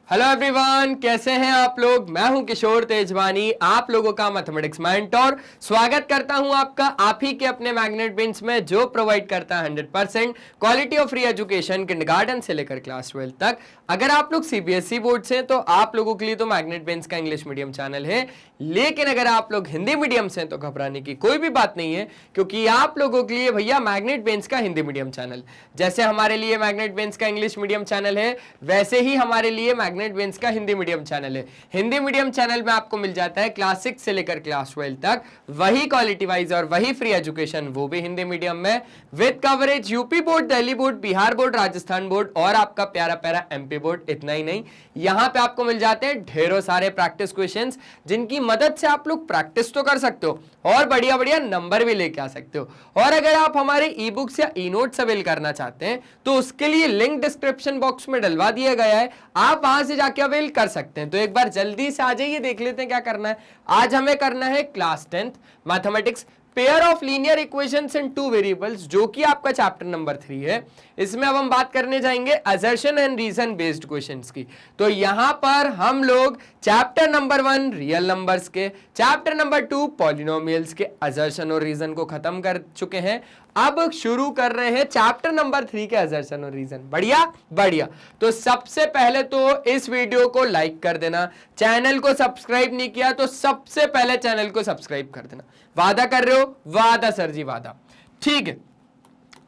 Hello everyone, कैसे हैं आप लोग। मैं हूं किशोर तेजवानी, आप लोगों का मैथमेटिक्स मेंटर। स्वागत करता हूं आपका आप ही के अपने मैग्नेट बेंच में, जो प्रोवाइड करता है 100% quality of free education kindergarten से लेकर क्लास 12 तक। अगर आप लोग सीबीएसई बोर्ड से हैं तो आप लोगों के लिए तो मैग्नेट बेंच का इंग्लिश मीडियम चैनल है, लेकिन अगर आप लोग हिंदी मीडियम से हैं तो घबराने की कोई भी बात नहीं है, क्योंकि आप लोगों के लिए भैया मैग्नेट बेंच का हिंदी मीडियम चैनल, जैसे हमारे लिए मैग्नेट बेंच का इंग्लिश मीडियम चैनल है, वैसे ही हमारे लिए मैग्नेट बेंच का हिंदी मीडियम चैनल है। हिंदी मीडियम चैनल में आपको मिल जाता है क्लास 6 से लेकर क्लास 12 तक वही क्वालिटी वाइज और वही फ्री एजुकेशन, वो भी हिंदी मीडियम में, with coverage UP board, Delhi board, Bihar board, Rajasthan board और आपका प्यारा प्यारा एमपी बोर्ड। इतना ही नहीं, यहां पे आपको मिल जाते हैं ढेरों सारे प्रैक्टिस क्वेश्चंस, जिनकी मदद से आप लोग प्रैक्टिस तो कर सकते हो और बढ़िया बढ़िया नंबर भी लेके आ सकते हो। और अगर आप हमारे ई बुक्स या ई नोट्स अवेल करना चाहते हैं तो उसके लिए लिंक डिस्क्रिप्शन बॉक्स में डलवा दिया गया है, आप वहां से जाके अवेल कर सकते हैं। तो एक बार जल्दी से आ जाइए, देख लेते हैं क्या करना है। आज हमें करना है class 10th mathematics pair of linear equations in two variables, जो कि आपका चैप्टर नंबर 3 है। इसमें अब हम बात करने जाएंगे assertion and reason based questions की। तो यहां पर हम लोग चैप्टर नंबर 1 रियल नंबर्स के, चैप्टर नंबर 2 पॉलिनोमियल्स के असर्शन और रीजन को खत्म कर चुके हैं। अब शुरू कर रहे हैं चैप्टर नंबर 3 के असर्शन और रीजन। बढ़िया बढ़िया। तो सबसे पहले तो इस वीडियो को लाइक कर देना, चैनल को सब्सक्राइब नहीं किया तो सबसे पहले चैनल को सब्सक्राइब कर देना। वादा कर रहे हो? वादा सर जी, वादा। ठीक है,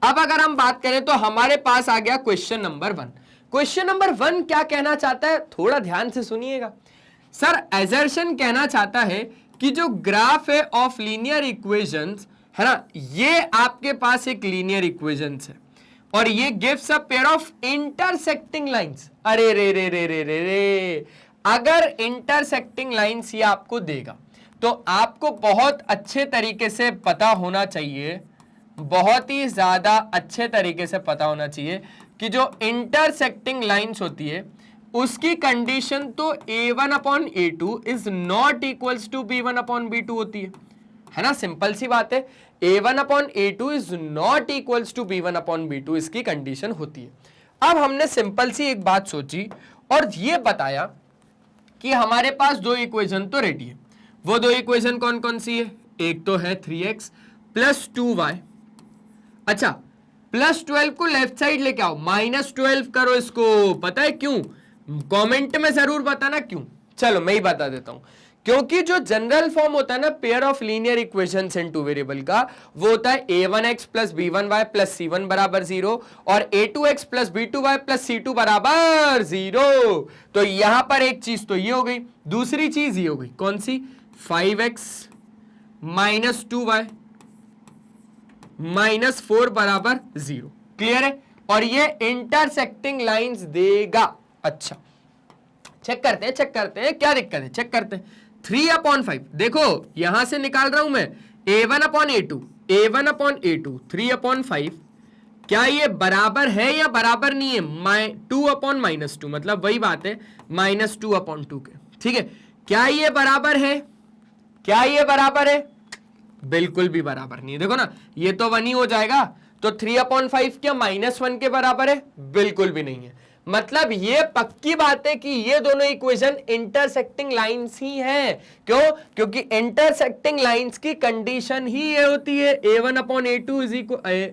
अब अगर हम बात करें तो हमारे पास आ गया क्वेश्चन नंबर 1। क्वेश्चन नंबर 1 क्या कहना चाहता है, थोड़ा ध्यान से सुनिएगा। सर असर्शन कहना चाहता है कि जो ग्राफ है ऑफ लीनियर इक्वेशंस है ना, ये आपके पास एक लीनियर इक्वेशंस है और ये gives a pair of intersecting lines. अरे रे रे रे रे रे रे, अगर इंटरसेक्टिंग लाइंस ये आपको देगा तो आपको बहुत अच्छे तरीके से पता होना चाहिए, बहुत ही ज्यादा अच्छे तरीके से पता होना चाहिए कि जो इंटरसेक्टिंग लाइंस होती है उसकी कंडीशन तो a1/a2 is not equals to b1/b2 होती है ना। सिंपल सी बात है, a1/a2 is not equals to b1/b2 इसकी कंडीशन होती है। अब हमने सिंपल सी एक बात सोची और ये बताया कि हमारे पास दो इक्वेशन तो रेडी है। वो दो इक्वेशन कौन कौन सी है? एक तो है 3x + 2y। अच्छा, +12 को लेफ्ट साइड लेके आओ, -12 करो इसको। पता है क्यों? कमेंट में जरूर बताना क्यों। चलो मैं ही बता देता हूं, क्योंकि जो जनरल फॉर्म होता है ना pair of linear equations in two variable का, वो होता है a1x + b1y + c1 = 0 और a2x + b2y + c2 = 0। तो यहां पर एक चीज तो ये हो गई, दूसरी चीज ये हो गई, कौन सी? 5x - 2y - 4 = 0। क्लियर है? और ये इंटरसेक्टिंग लाइंस देगा। अच्छा, चेक करते हैं क्या दिक्कत है, चेक करते हैं। 3/5 देखो, यहां से निकाल रहा हूं मैं a1/a2 3/5, क्या ये बराबर है या बराबर नहीं है 2/-2, मतलब वही बात है -2/2 के। ठीक है, क्या ये बराबर है? क्या ये बराबर है? बिल्कुल भी बराबर नहीं है। देखो ना, ये तो 1 ही हो जाएगा, तो 3/5 क्या -1 के बराबर है? बिल्कुल भी नहीं है। मतलब ये पक्की बात है कि ये दोनों इक्वेशन इंटरसेक्टिंग लाइंस ही हैं। क्यों? क्योंकि इंटरसेक्टिंग लाइंस की कंडीशन ही ये होती है a1/a2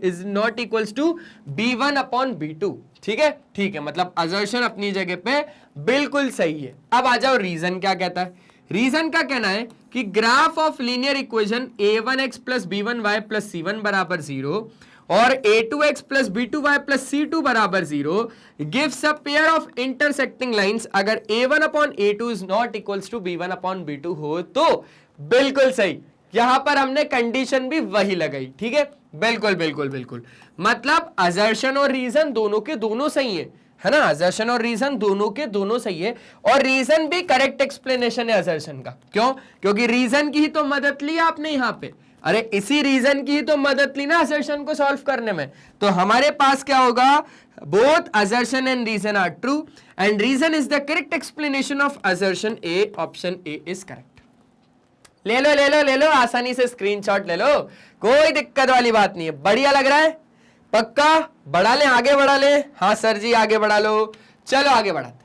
is not equals to b1/b2। ठीक है, ठीक है, मतलब असर्शन अपनी जगह पे बिल्कुल सही है। अब आ जाओ रीजन क्या कहता है। रीजन का कहना है कि graph of linear equation a1x + b1y + c1 = 0 और a2x + b2y + c2 = 0 gives a pair of intersecting lines अगर a1/a2 is not equals to b1/b2 हो तो बिल्कुल सही। यहां पर हमने कंडीशन भी वही लगाई। ठीक है, बिल्कुल बिल्कुल बिल्कुल, मतलब असर्शन और रीजन दोनों के दोनों सही है ना। असर्शन और रीजन दोनों के दोनों सही है और रीजन भी करेक्ट एक्सप्लेनेशन है असर्शन का। क्यों? क्योंकि रीजन की ही तो मदद ली आपने यहां पे। अरे इसी रीजन की ही तो मदद ली ना असर्शन को सॉल्व करने में। तो हमारे पास क्या होगा? Both assertion and reason are true and reason is the correct explanation of assertion A. Option A is correct. ले लो आसानी से स्क्रीनशॉट ले लो, कोई दिक्कत वाली बात नहीं है। बढ़िया लग रहा है? पक्का? बढ़ा ले, आगे बढ़ा ले। हाँ सर जी, आगे बढ़ा लो। चलो आगे बढ़ाते हैं।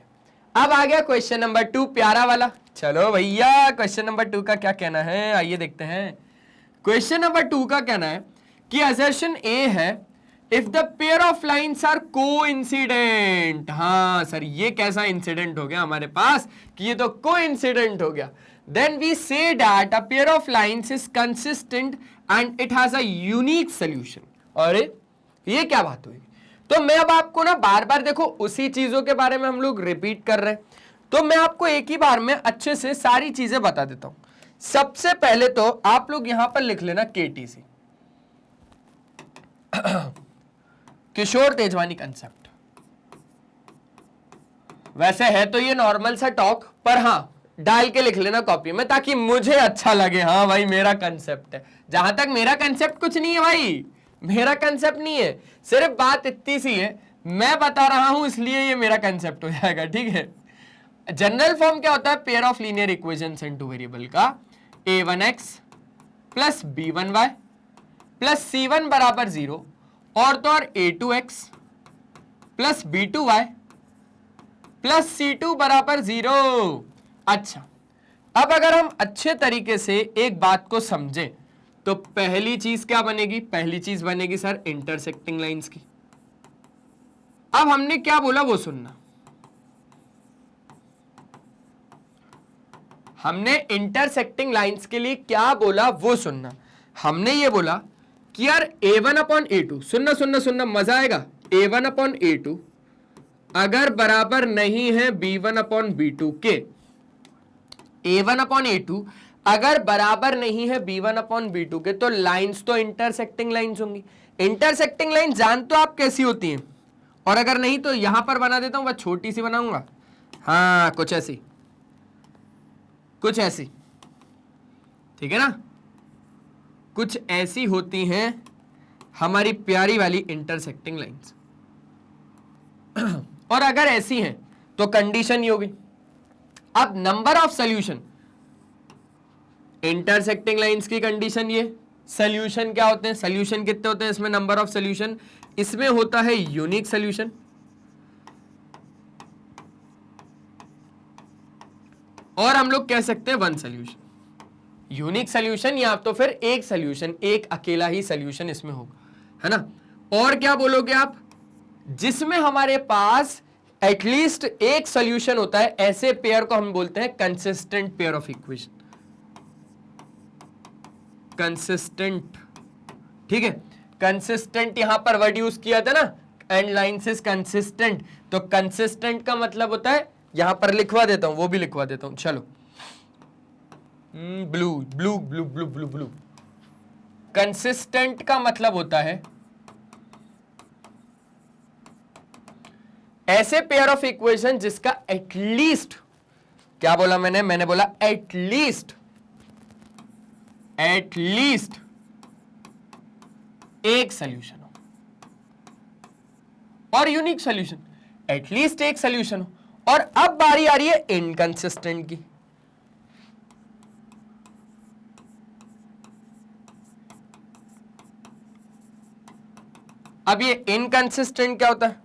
अब आ गया क्वेश्चन नंबर 2, प्यारा वाला। चलो भैया क्वेश्चन नंबर 2 का क्या कहना है, आइए देखते हैं। क्वेश्चन नंबर 2 का कहना है कि असर्शन ए है, if the pair of lines are coincident. हाँ सर, ये कैसा इंसिडेंट हो गया हमारे पास कि ये तो कोइंसिडेंट हो गया। Then we say that a pair of lines is consistent and it has a unique solution. अरे ये क्या बात हुई? तो मैं अब आपको ना बार बार, देखो उसी चीजों के बारे में हम लोग रिपीट कर रहे हैं, तो मैं आपको एक ही बार में अच्छे से सारी चीजें बता देता हूं। सबसे पहले तो आप लोग यहां पर लिख लेना केटीसी, किशोर तेजवानी कंसेप्ट। वैसे है तो ये नॉर्मल सा टॉक, पर हाँ डाल के लिख लेना कॉपी में ताकि मुझे अच्छा लगे, हाँ भाई मेरा कंसेप्ट है। जहां तक मेरा कंसेप्ट कुछ नहीं है भाई, मेरा कंसेप्ट नहीं है, सिर्फ बात इतनी सी है, मैं बता रहा हूं इसलिए ये मेरा कंसेप्ट हो जाएगा, ठीक है। जनरल फॉर्म क्या होता है? Pair of linear equations in two variable का a1x plus b1y plus c1 बराबर 0 और तो और a2x plus b2y plus c2 बराबर 0। अच्छा, अब अगर हम अच्छे तरीके से एक बात को समझें तो पहली चीज क्या बनेगी? पहली चीज बनेगी सर इंटरसेक्टिंग लाइंस की। अब हमने क्या बोला वो सुनना। हमने इंटरसेक्टिंग लाइंस के लिए क्या बोला वो सुनना। हमने ये बोला कि यार a1 अपॉन a2, सुनना सुनना सुनना, मजा आएगा। a1 अपॉन a2 अगर बराबर नहीं है b1 अपॉन b2 के, a1 अपॉन a2 अगर बराबर नहीं है b1 अपॉन b2 के, तो लाइंस तो इंटरसेक्टिंग लाइंस होंगी। इंटरसेक्टिंग लाइन जान तो आप कैसी होती हैं, और अगर नहीं तो यहां पर बना देता हूं, बस छोटी सी बनाऊंगा, हाँ कुछ ऐसी, कुछ ऐसी, ठीक है ना, कुछ ऐसी होती हैं हमारी प्यारी वाली इंटरसेक्टिंग लाइंस। और अगर ऐसी हैं तो कंडीशन ये होगी। अब number of solution, intersecting lines की कंडीशन ये, सॉल्यूशन क्या होते हैं, सॉल्यूशन कितने होते हैं इसमें, नंबर ऑफ सॉल्यूशन, इसमें होता है यूनिक सॉल्यूशन, और हम लोग कह सकते हैं वन सॉल्यूशन। यूनिक सॉल्यूशन या तो फिर एक सॉल्यूशन, एक अकेला ही सॉल्यूशन इसमें होगा, है ना। और क्या बोलोगे आप, जिसमें हमारे पास एटलीस्ट एक सॉल्यूशन होता है, ऐसे पेयर को हम बोलते हैं consistent pair of equation. Consistent, ठीक है, कंसिस्टेंट यहां पर वर्ड यूज किया था ना, एंड लाइंस इज कंसिस्टेंट, तो कंसिस्टेंट का मतलब होता है, यहां पर लिखवा देता हूं, वो भी लिखवा देता हूं, चलो, blue blue blue blue blue blue. Consistent का मतलब होता है ऐसे पेयर ऑफ इक्वेशन जिसका एटलीस्ट, क्या बोला मैंने बोला एटलीस्ट एक सॉल्यूशन हो, और यूनिक सॉल्यूशन, एटलीस्ट एक सॉल्यूशन हो। और अब बारी आ रही है इनकंसिस्टेंट की। अब ये इनकंसिस्टेंट क्या होता है?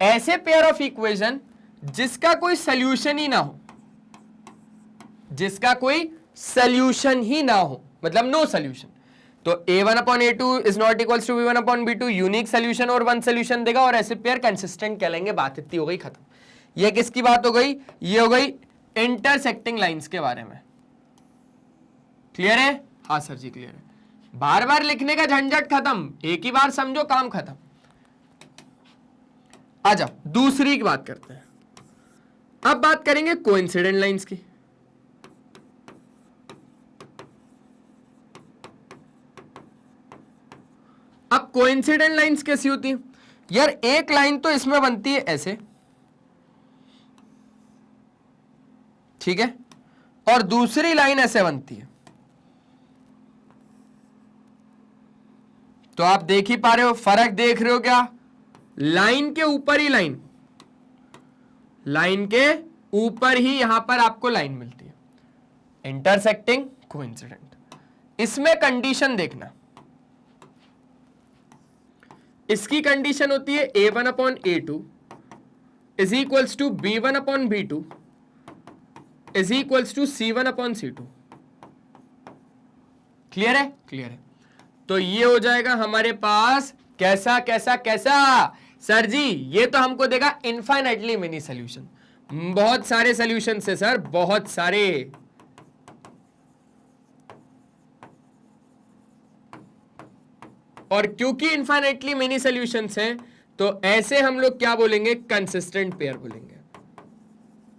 ऐसे पेयर ऑफ इक्वेशन जिसका कोई सॉल्यूशन ही ना हो, जिसका कोई सॉल्यूशन ही ना हो, मतलब नो सॉल्यूशन। तो a1 upon a2 is not equals to b1 upon b2, unique solution और वन सॉल्यूशन देगा, और ऐसे पेयर कंसिस्टेंट कहलाएंगे। बात इतनी हो गई, खत्म। ये किसकी बात हो गई? ये हो गई इंटरसेक्टिंग लाइंस के बारे में। क्लियर है? हाँ सर जी क्लियर है। बार बार लिखने का झंझट खत्म, एक ही बार समझो, काम खत्म। आ जाओ दूसरी की बात करते हैं। अब बात करेंगे कोइंसिडेंट लाइंस की। अब कोइंसिडेंट लाइंस कैसी होती है? यार एक लाइन तो इसमें बनती है ऐसे, ठीक है, और दूसरी लाइन ऐसे बनती है। तो आप देख ही पा रहे हो, फर्क देख रहे हो क्या? लाइन के ऊपर ही लाइन, लाइन के ऊपर ही यहां पर आपको लाइन मिलती है। Intersecting coincident. इसमें कंडीशन देखना, इसकी कंडीशन होती है a1 upon a2 is equals to B1 upon B2 is equals to C1 upon C2। Clear है? क्लियर है। तो ये हो जाएगा हमारे पास कैसा कैसा कैसा सर जी, ये तो हमको देगा इनफाइनाइटली मेनी सॉल्यूशन, बहुत सारे सॉल्यूशन से सर, बहुत सारे। और क्योंकि इनफाइनाइटली मेनी सॉल्यूशंस हैं तो ऐसे हम लोग क्या बोलेंगे, कंसिस्टेंट पेयर बोलेंगे।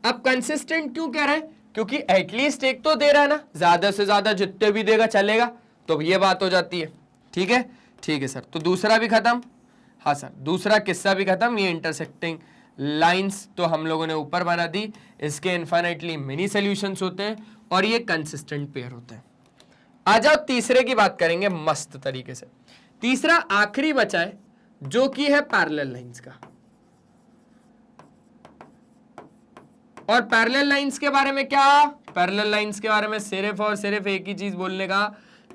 अब कंसिस्टेंट क्यों कह रहे हैं, क्योंकि एटलीस्ट एक तो दे रहा है ना, ज्यादा से ज्यादा जितने भी देगा चलेगा, तो ये बात हो जाती है। ठीक है, ठीक है सर। तो दूसरा भी खत्म। हाँ सर, दूसरा किस्सा भी खत्म। ये इंटरसेक्टिंग लाइंस तो हम लोगों ने ऊपर बना दी, इसके इनफाइनाइटली मेनी सॉल्यूशंस होते हैं और ये कंसिस्टेंट पेयर होते हैं। आ जाओ तीसरे की बात करेंगे मस्त तरीके से। तीसरा आखिरी बचा है जो कि है पैरेलल लाइंस का। और पैरेलल लाइंस के बारे में क्या, पैरेलल लाइंस के बारे में सिर्फ और सिर्फ एक ही चीज बोलने का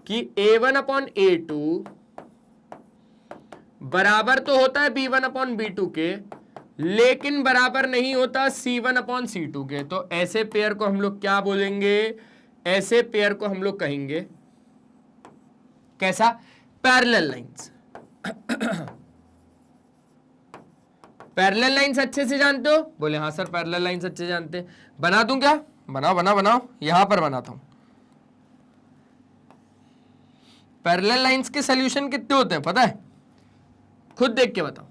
कि A1 अपॉन A2 बराबर तो होता है B1 अपॉन B2 के, लेकिन बराबर नहीं होता C1 अपॉन C2 के। तो ऐसे पेयर को हम लोग क्या बोलेंगे, ऐसे पेयर को हम लोग कहेंगे कैसा, पैरेलल लाइंस। पैरेलल लाइंस अच्छे से जानते हो? बोले हाँ सर पैरेलल लाइंस अच्छे से जानते हैं। बना दूं क्या? बनाओ बनाओ बनाओ, यहां पर बनाता हूं। पैरेलल लाइंस के सॉल्यूशन कितने होते हैं पता है? खुद देख के बताओ,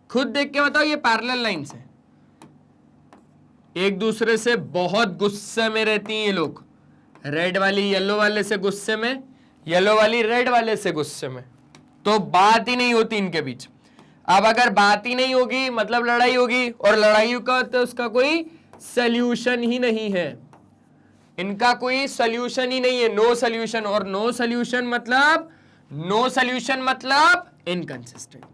खुद देख के बताओ। ये पैरेलल लाइंस है, एक दूसरे से बहुत गुस्से में रहती हैं ये लोग। रेड वाली येलो वाले से गुस्से में, येलो वाली रेड वाले से गुस्से में, तो बात ही नहीं होती इनके बीच। अब अगर बात ही नहीं होगी मतलब लड़ाई होगी, और लड़ाई का तो उसका कोई सल्यूशन ही नहीं है, इनका कोई सल्यूशन ही नहीं है, नो सल्यूशन। और नो सल्यूशन मतलब, नो सल्यूशन मतलब इनकंसिस्टेंट।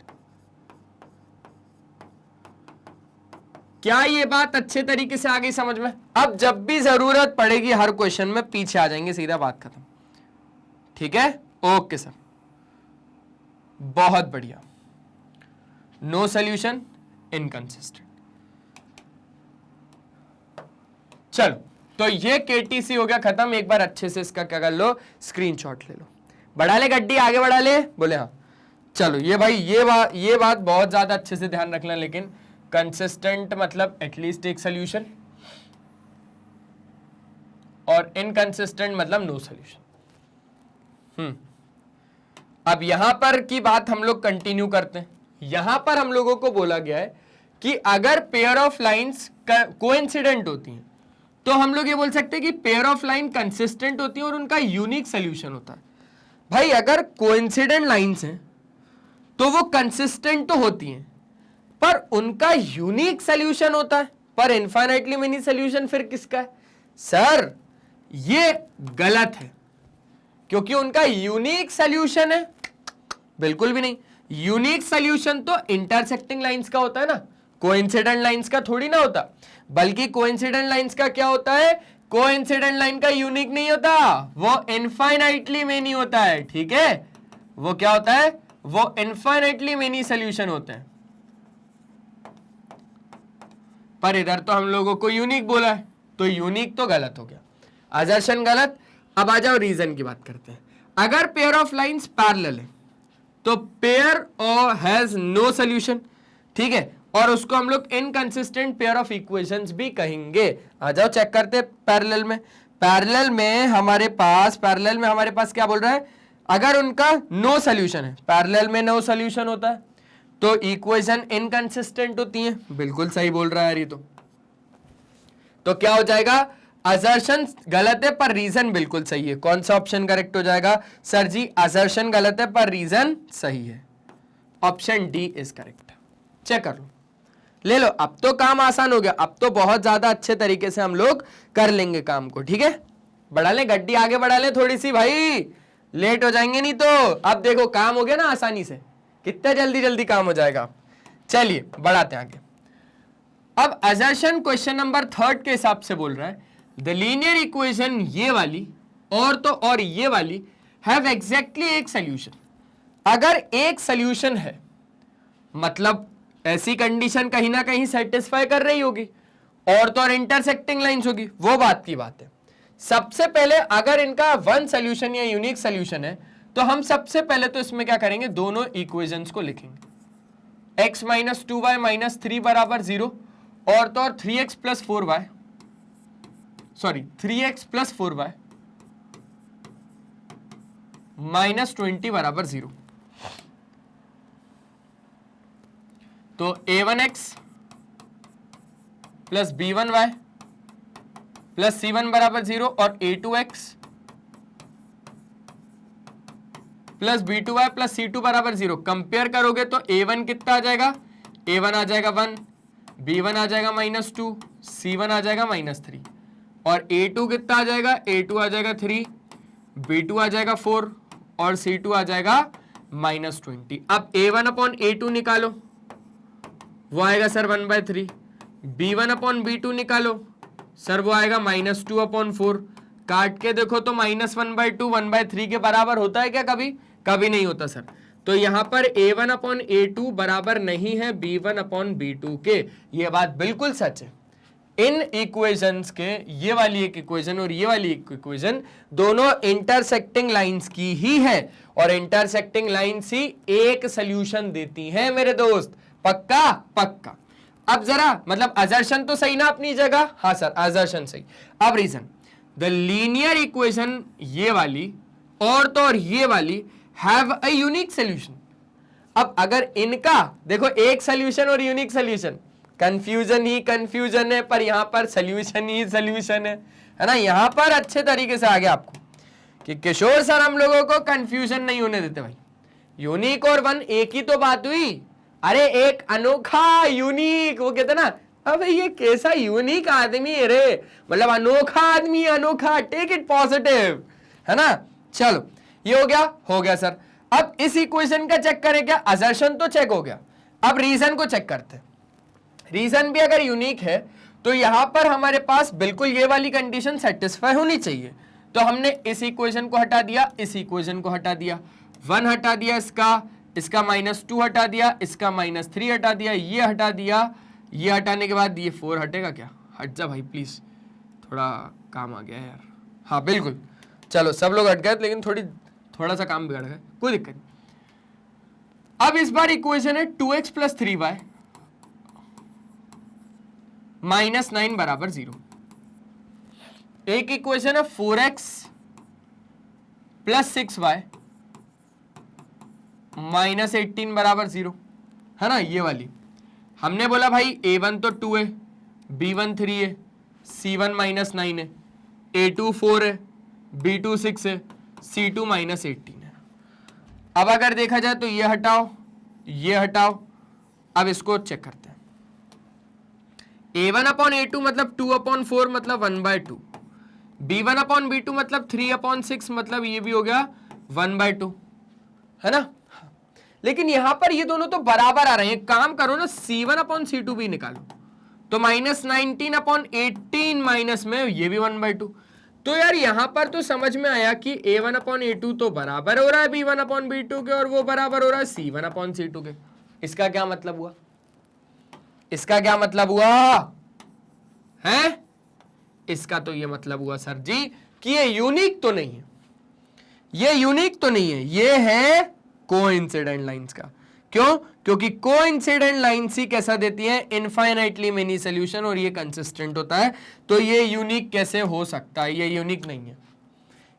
क्या ये बात अच्छे तरीके से आ गई समझ में? अब जब भी जरूरत पड़ेगी हर क्वेश्चन में पीछे आ जाएंगे, सीधा बात खत्म। ठीक है, ओके सर, बहुत बढ़िया। No solution, inconsistent. चलो, तो ये केटीसी हो गया खत्म। एक बार अच्छे से इसका क्या कर लो, स्क्रीनशॉट ले लो। बढ़ा ले गड्डी, आगे बढ़ा ले, बोले हाँ। चलो ये भाई, ये बात बहुत ज्यादा अच्छे से ध्यान रखना, लेकिन कंसिस्टेंट मतलब एटलीस्ट एक सॉल्यूशन, और इनकंसिस्टेंट मतलब नो सॉल्यूशन। अब यहां पर की बात हम लोग कंटिन्यू करते हैं। यहां पर हम लोगों को बोला गया है कि अगर पेयर ऑफ लाइंस कोइंसिडेंट होती हैं तो हम लोग ये बोल सकते हैं कि पेयर ऑफ लाइन कंसिस्टेंट होती है और उनका यूनिक सॉल्यूशन होता है। भाई अगर कोइंसिडेंट लाइंस हैं तो वो कंसिस्टेंट तो होती हैं पर उनका यूनिक सॉल्यूशन होता है, पर इनफाइनाइटली मेनी सॉल्यूशन फिर किसका है? सर ये गलत है, क्योंकि उनका यूनिक सॉल्यूशन है, बिल्कुल भी नहीं। यूनिक सॉल्यूशन तो इंटरसेक्टिंग लाइंस का होता है ना, कोइंसिडेंट लाइंस का थोड़ी ना होता। बल्कि कोइंसिडेंट लाइंस का क्या होता है, कोइंसिडेंट लाइन का यूनिक नहीं होता, वो इनफाइनाइटली मेनी होता है। ठीक है, वो क्या होता है, वो इनफाइनाइटली मेनी सॉल्यूशन होते हैं। पर इधर तो हम लोगों को यूनिक बोला है, तो यूनिक तो गलत हो गया, असर्शन गलत। अब आ जाओ रीजन की बात करते हैं। अगर पेयर ऑफ लाइंस पैरेलल है तो पेयर और हैज नो सॉल्यूशन, ठीक है, और उसको हम लोग इनकंसिस्टेंट पेयर ऑफ इक्वेशंस भी कहेंगे। आ जाओ चेक करते हैं पैरेलल में। पैरेलल में हमारे पास क्या बोल रहा है, अगर उनका नो सॉल्यूशन है, पैरेलल में नो सॉल्यूशन होता है तो इक्वेशन इनकंसिस्टेंट होती है। बिल्कुल सही बोल रहा है ये तो क्या हो जाएगा, असर्शन गलत है पर रीजन बिल्कुल सही है। कौन सा ऑप्शन करेक्ट हो जाएगा सर जी? असर्शन गलत है पर रीजन सही है, option D is correct. Check कर लो, ले लो। अब तो काम आसान हो गया, अब तो बहुत ज्यादा अच्छे तरीके से हम लोग कर लेंगे काम को। ठीक है, बढ़ा ले गड्डी, आगे बढ़ा ले थोड़ी सी भाई, लेट हो जाएंगे नहीं तो। अब देखो काम हो गया ना आसानी से, कितना जल्दी जल्दी काम हो जाएगा। चलिए बढ़ाते हैं आगे। अब असर्शन क्वेश्चन नंबर 3 के हिसाब से बोल रहा है द लीनियर इक्वेशन ये वाली और ये वाली हैव एग्जैक्टली एक सॉल्यूशन। अगर एक सॉल्यूशन है मतलब ऐसी कंडीशन कहीं ना कहीं सेटिस्फाई कर रही होगी, और तो और इंटरसेक्टिंग लाइंस होगी, वो बात की बात है। सबसे पहले अगर इनका वन सोल्यूशन या यूनिक सोल्यूशन है तो हम सबसे पहले तो इसमें क्या करेंगे, दोनों इक्वेशंस को लिखेंगे। x माइनस 2y माइनस 3 बराबर 0, और तो और 3x plus 4y, sorry 3x plus 4y minus 20 बराबर 0। तो a1x plus b1y plus c1 बराबर 0, और a2x plus b2y plus c2 बराबर 0। कंपेयर करोगे तो a1 कितना आ जाएगा, a1 आ जाएगा 1, b1 आ जाएगा -2, c1 आ जाएगा -3, और a2 कितना आ जाएगा, a2 आ जाएगा 3, b2 आ जाएगा 4, और c2 आ जाएगा -20। अब a1 अपॉन a2 निकालो, वो आएगा सर 1/3। b1 अपॉन b2 निकालो सर, वो आएगा -2 अपॉन 4। काट के देखो तो -1/2 1/3 के बराबर होता है क्या कभी? कभी नहीं होता सर। तो यहां पर a1 अपॉन a2 बराबर नहीं है b1 अपॉन b2 के, ये बात बिल्कुल सच है। इन इक्वेशंस के, ये वाली एक इक्वेशन और ये वाली एक इक्वेशन दोनों इंटरसेक्टिंग लाइंस की ही है, और इंटरसेक्टिंग लाइंस ही एक सोल्यूशन देती हैं मेरे दोस्त। पक्का पक्का। अब जरा मतलब असर्शन तो सही ना अपनी जगह, हाँ सर असर्शन सही। अब रीजन, द लीनियर इक्वेशन ये वाली और तो और ये वाली हैव अ यूनिक सोल्यूशन। अब अगर इनका देखो एक सोल्यूशन और यूनिक सोल्यूशन, कंफ्यूजन ही कंफ्यूजन है, पर यहां पर सोल्यूशन ही सोल्यूशन है ना। यहां पर अच्छे तरीके से आ गया आपको कि किशोर सर हम लोगों को कंफ्यूजन नहीं होने देते भाई। यूनिक और वन एक ही तो बात हुई। अरे एक अनोखा यूनिक, वो कहते ना, अबे ये कैसा यूनिक आदमी है रे, मतलब अनोखा आदमी, अनोखा, टेक इट पॉजिटिव, है ना। चलो ये हो गया सर। अब इस इक्वेशन का चेक करें क्या, असर्शन तो चेक हो गया, अब रीजन को चेक करते हैं। रीजन भी अगर यूनिक है तो यहां पर हमारे पास बिल्कुल ये वाली कंडीशन सेटिस्फाई होनी चाहिए। तो हमने इस इक्वेशन को हटा दिया, इस इक्वेशन को हटा दिया, 1 हटा दिया, इसका -2 हटा दिया, इसका -3 हटा दिया, ये हटा दिया, ये हटाने के बाद ये 4 हटेगा क्या? हट जा भाई प्लीज, थोड़ा काम आ गया यार। हाँ बिल्कुल, चलो सब लोग हट गए, लेकिन थोड़ा सा काम बिगड़ गया, कोई दिक्कत नहीं। अब इस बार इक्वेशन है 2x प्लस 3y -9 बराबर 0। एक इक्वेशन है 4x प्लस 6y -18 बराबर 0, है ना। ये वाली हमने बोला भाई a1 तो 2 है, b1 3 है, c1 -9 है, a2 4 है, b2 6 है, c2 -18 है। अब अगर देखा जाए तो ये हटाओ, ये हटाओ, अब इसको चेक करते हैं। a1 अपॉन a2 मतलब 2 अपॉन 4 मतलब 1/2, b1 अपॉन b2 मतलब 3 अपॉन 6 मतलब ये भी हो गया 1/2, है ना। लेकिन यहां पर ये दोनों तो बराबर आ रहे हैं, काम करो ना, c1 अपॉन c2 भी निकालो, तो -19 अपॉन 18 माइनस में ये भी 1/2। तो यार यहां पर तो समझ में आया कि a1 अपॉन a2 तो बराबर हो रहा है b1 अपॉन b2 के, और वो बराबर हो रहा है c1 अपॉन c2 के। इसका क्या मतलब हुआ, इसका क्या मतलब हुआ है? इसका तो ये मतलब हुआ सर जी कि ये यूनिक तो नहीं है, ये यूनिक तो नहीं है, ये है कोइंसिडेंट लाइंस का। क्यों? क्योंकि कोइंसिडेंट लाइंस ही कैसा देती है, इनफाइनाइटली मेनी सॉल्यूशन, और ये कंसिस्टेंट होता है। तो ये यूनिक कैसे हो सकता है? ये यूनिक नहीं है,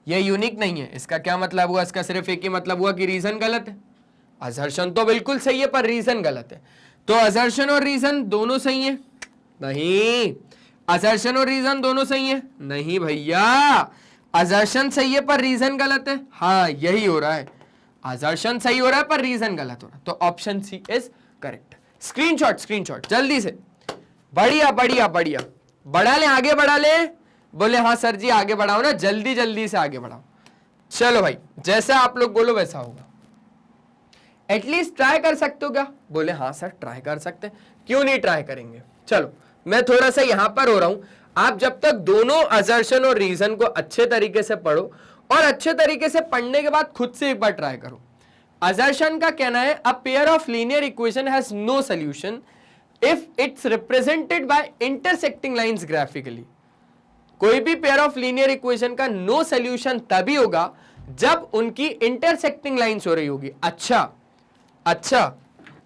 ये यूनिक नहीं है। इसका क्या मतलब हुआ? इसका सिर्फ एक ही मतलब हुआ कि रीजन गलत है। असर्शन तो बिल्कुल सही है पर रीजन गलत है। तो असर्शन और रीजन दोनों सही है? नहीं। असर्शन और रीजन दोनों सही है? नहीं भैया, असर्शन सही है पर रीजन गलत है। हाँ यही हो रहा है, असर्शन सही हो रहा है पर रीजन गलत हो रहा है। तो option C is correct. Screenshot screenshot जल्दी से, बढ़िया बढ़िया बढ़िया, बढ़ा ले, आगे बढ़ा ले। बोले हाँ सर जी आगे बढ़ाओ ना, जल्दी जल्दी से आगे बढ़ाओ। चलो भाई, जैसा आप लोग बोलो वैसा होगा। एटलीस्ट ट्राई कर सकते हो क्या? बोले हाँ सर ट्राई कर सकते हैं, क्यों नहीं ट्राई करेंगे। चलो मैं थोड़ा सा यहां पर हो रहा हूं, आप जब तक दोनों असर्शन और रीजन को अच्छे तरीके से पढ़ो, और अच्छे तरीके से पढ़ने के बाद खुद से एक बार ट्राई करो। असर्शन का कहना है a pair of linear equation has no solution if it's represented by intersecting lines graphically. कोई भी पेयर ऑफ लीनियर इक्वेशन का नो सॉल्यूशन तभी होगा जब उनकी इंटरसेक्टिंग लाइंस हो रही होगी। अच्छा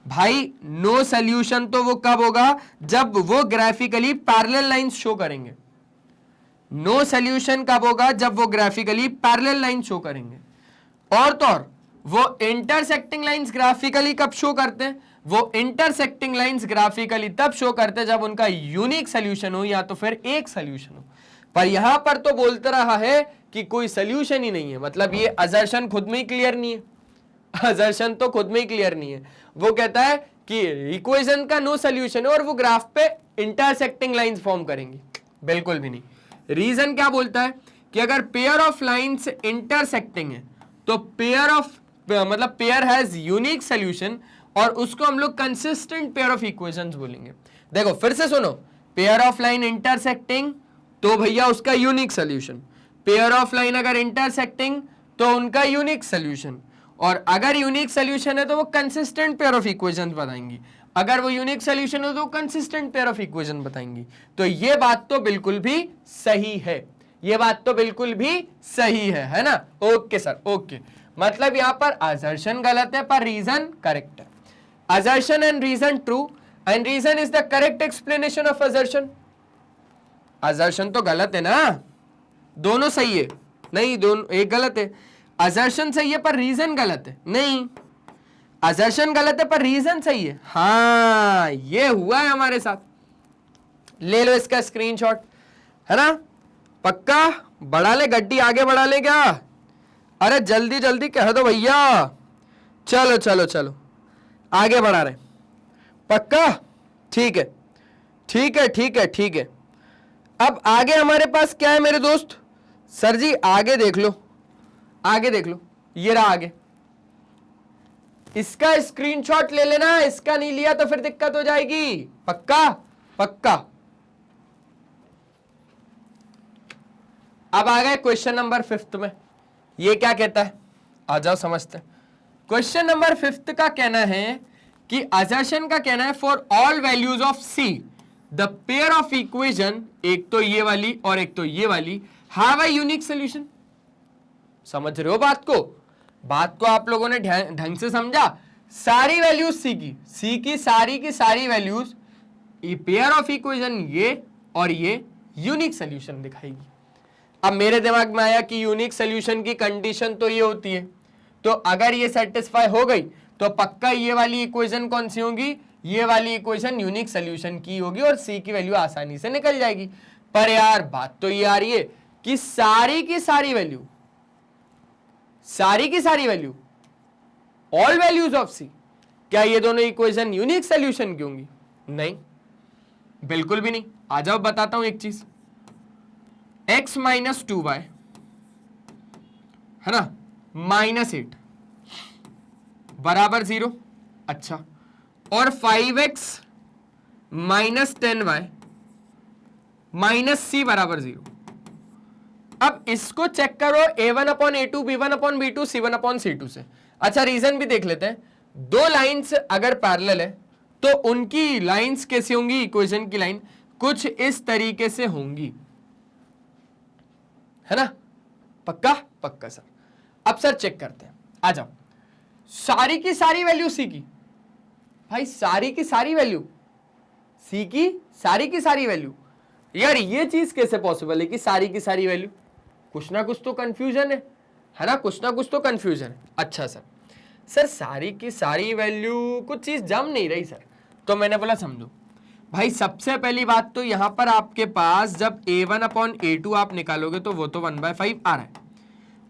भाई, नो सॉल्यूशन तो वो कब होगा जब वो ग्राफिकली पैरेलल लाइंस शो करेंगे। नो सॉल्यूशन कब होगा जब वो ग्राफिकली पैरेलल लाइन शो करेंगे। और तो और वो इंटरसेक्टिंग लाइंस ग्राफिकली कब शो करते हैं? वो इंटरसेक्टिंग लाइंस ग्राफिकली तब शो करते हैं जब उनका यूनिक सॉल्यूशन हो या तो फिर एक सॉल्यूशन हो। पर यहां पर तो बोलते रहा है कि कोई सॉल्यूशन ही नहीं है, मतलब ये असर्शन खुद में ही क्लियर नहीं है। असर्शन तो खुद में ही क्लियर नहीं है। वो कहता है कि इक्वेशन का नो सॉल्यूशन है और वो ग्राफ पे इंटरसेक्टिंग लाइंस फॉर्म करेंगी, बिल्कुल भी नहीं। रीजन क्या बोलता है कि अगर पेयर ऑफ लाइंस इंटरसेक्टिंग है तो पेयर ऑफ मतलब पेयर हैज यूनिक सॉल्यूशन और उसको हम लोग कंसिस्टेंट पेयर ऑफ इक्वेशंस बोलेंगे। देखो फिर से सुनो, पेयर ऑफ लाइन इंटरसेक्टिंग तो भैया उसका unique solution, pair of line अगर इंटरसेक्टिंग तो उनका यूनिक सॉल्यूशन, और अगर यूनिक सॉल्यूशन है तो वो कंसिस्टेंट पेयर ऑफ इक्वेशंस बताएंगी, अगर वो यूनिक सॉल्यूशन हो तो कंसिस्टेंट पेयर ऑफ इक्वेशन बताएंगी। तो ये बात तो बिल्कुल भी सही है, ये बात तो बिल्कुल भी सही है ना? Okay sir, okay. मतलब यहां पर असर्शन गलत है पर रीजन करेक्ट है। Assertion and reason true and reason is the correct explanation of assertion. Assertion तो गलत है ना, दोनों सही है नहीं, दोनों एक गलत है। असर्शन सही है पर रीजन गलत है नहीं, असर्शन गलत है पर रीजन सही है। हाँ, ये हुआ है हमारे साथ। ले लो इसका स्क्रीनशॉट, है ना? पक्का बढ़ा ले गड्डी, आगे बढ़ा ले क्या? अरे जल्दी जल्दी कह दो भैया। चलो चलो चलो आगे बढ़ा रहे, पक्का? ठीक है ठीक है ठीक है ठीक है। अब आगे हमारे पास क्या है मेरे दोस्त? सर जी आगे देख लो, आगे देख लो, ये रहा आगे। इसका स्क्रीनशॉट ले लेना, इसका नहीं लिया तो फिर दिक्कत हो जाएगी। पक्का पक्का। अब आ गए क्वेश्चन नंबर 5 में। ये क्या कहता है, आ जाओ समझते हैं। क्वेश्चन नंबर 5 का कहना है कि असर्शन का कहना है for all values of see the pair of equation, एक तो ये वाली और एक तो ये वाली, हैव अ यूनिक सॉल्यूशन। समझ रहे हो बात को? बात को आप लोगों ने ढंग से समझा? सारी वैल्यूज सी की सारी वैल्यूज पेयर ऑफ इक्वेशन ये और ये यूनिक सॉल्यूशन दिखाएगी। अब मेरे दिमाग में आया कि यूनिक सॉल्यूशन की कंडीशन तो ये होती है, तो अगर ये सेटिस्फाई हो गई तो पक्का ये वाली इक्वेशन कौन सी होगी? ये वाली इक्वेशन यूनिक सॉल्यूशन की होगी और सी की वैल्यू आसानी से निकल जाएगी। पर यार बात तो ये आ रही है कि सारी की सारी वैल्यू ऑल वैल्यूज ऑफ सी, क्या ये दोनों इक्वेशन यूनिक सॉल्यूशन की होंगी? नहीं, बिल्कुल भी नहीं। आ जाओ बताता हूं एक चीज। x माइनस 2y है ना, -8 बराबर 0। अच्छा, और 5x minus 10y minus c बराबर 0। अब इसको चेक करो a1 upon a2, b1 upon b2, c1 upon c2 से। अच्छा रीजन भी देख लेते हैं। दो लाइंस अगर पैरेलल है तो उनकी लाइंस कैसी होंगी? इक्वेशन की लाइन कुछ इस तरीके से होंगी, है ना? पक्का पक्का सर। अब सर चेक करते हैं, आ जाओ। सारी की सारी वैल्यू सी की, भाई सारी की सारी वैल्यू सी की सारी वैल्यू, यार ये चीज कैसे पॉसिबल है कि सारी की सारी वैल्यू? कुछ ना कुछ तो कंफ्यूजन है ना? कुछ ना कुछ तो कंफ्यूजन है। अच्छा सर सारी की सारी वैल्यू कुछ चीज जम नहीं रही सर। तो मैंने बोला समझो भाई, सबसे पहली बात तो यहां पर आपके पास जब a1 अपॉन a2 आप निकालोगे तो वो तो 1/5 आ रहा है,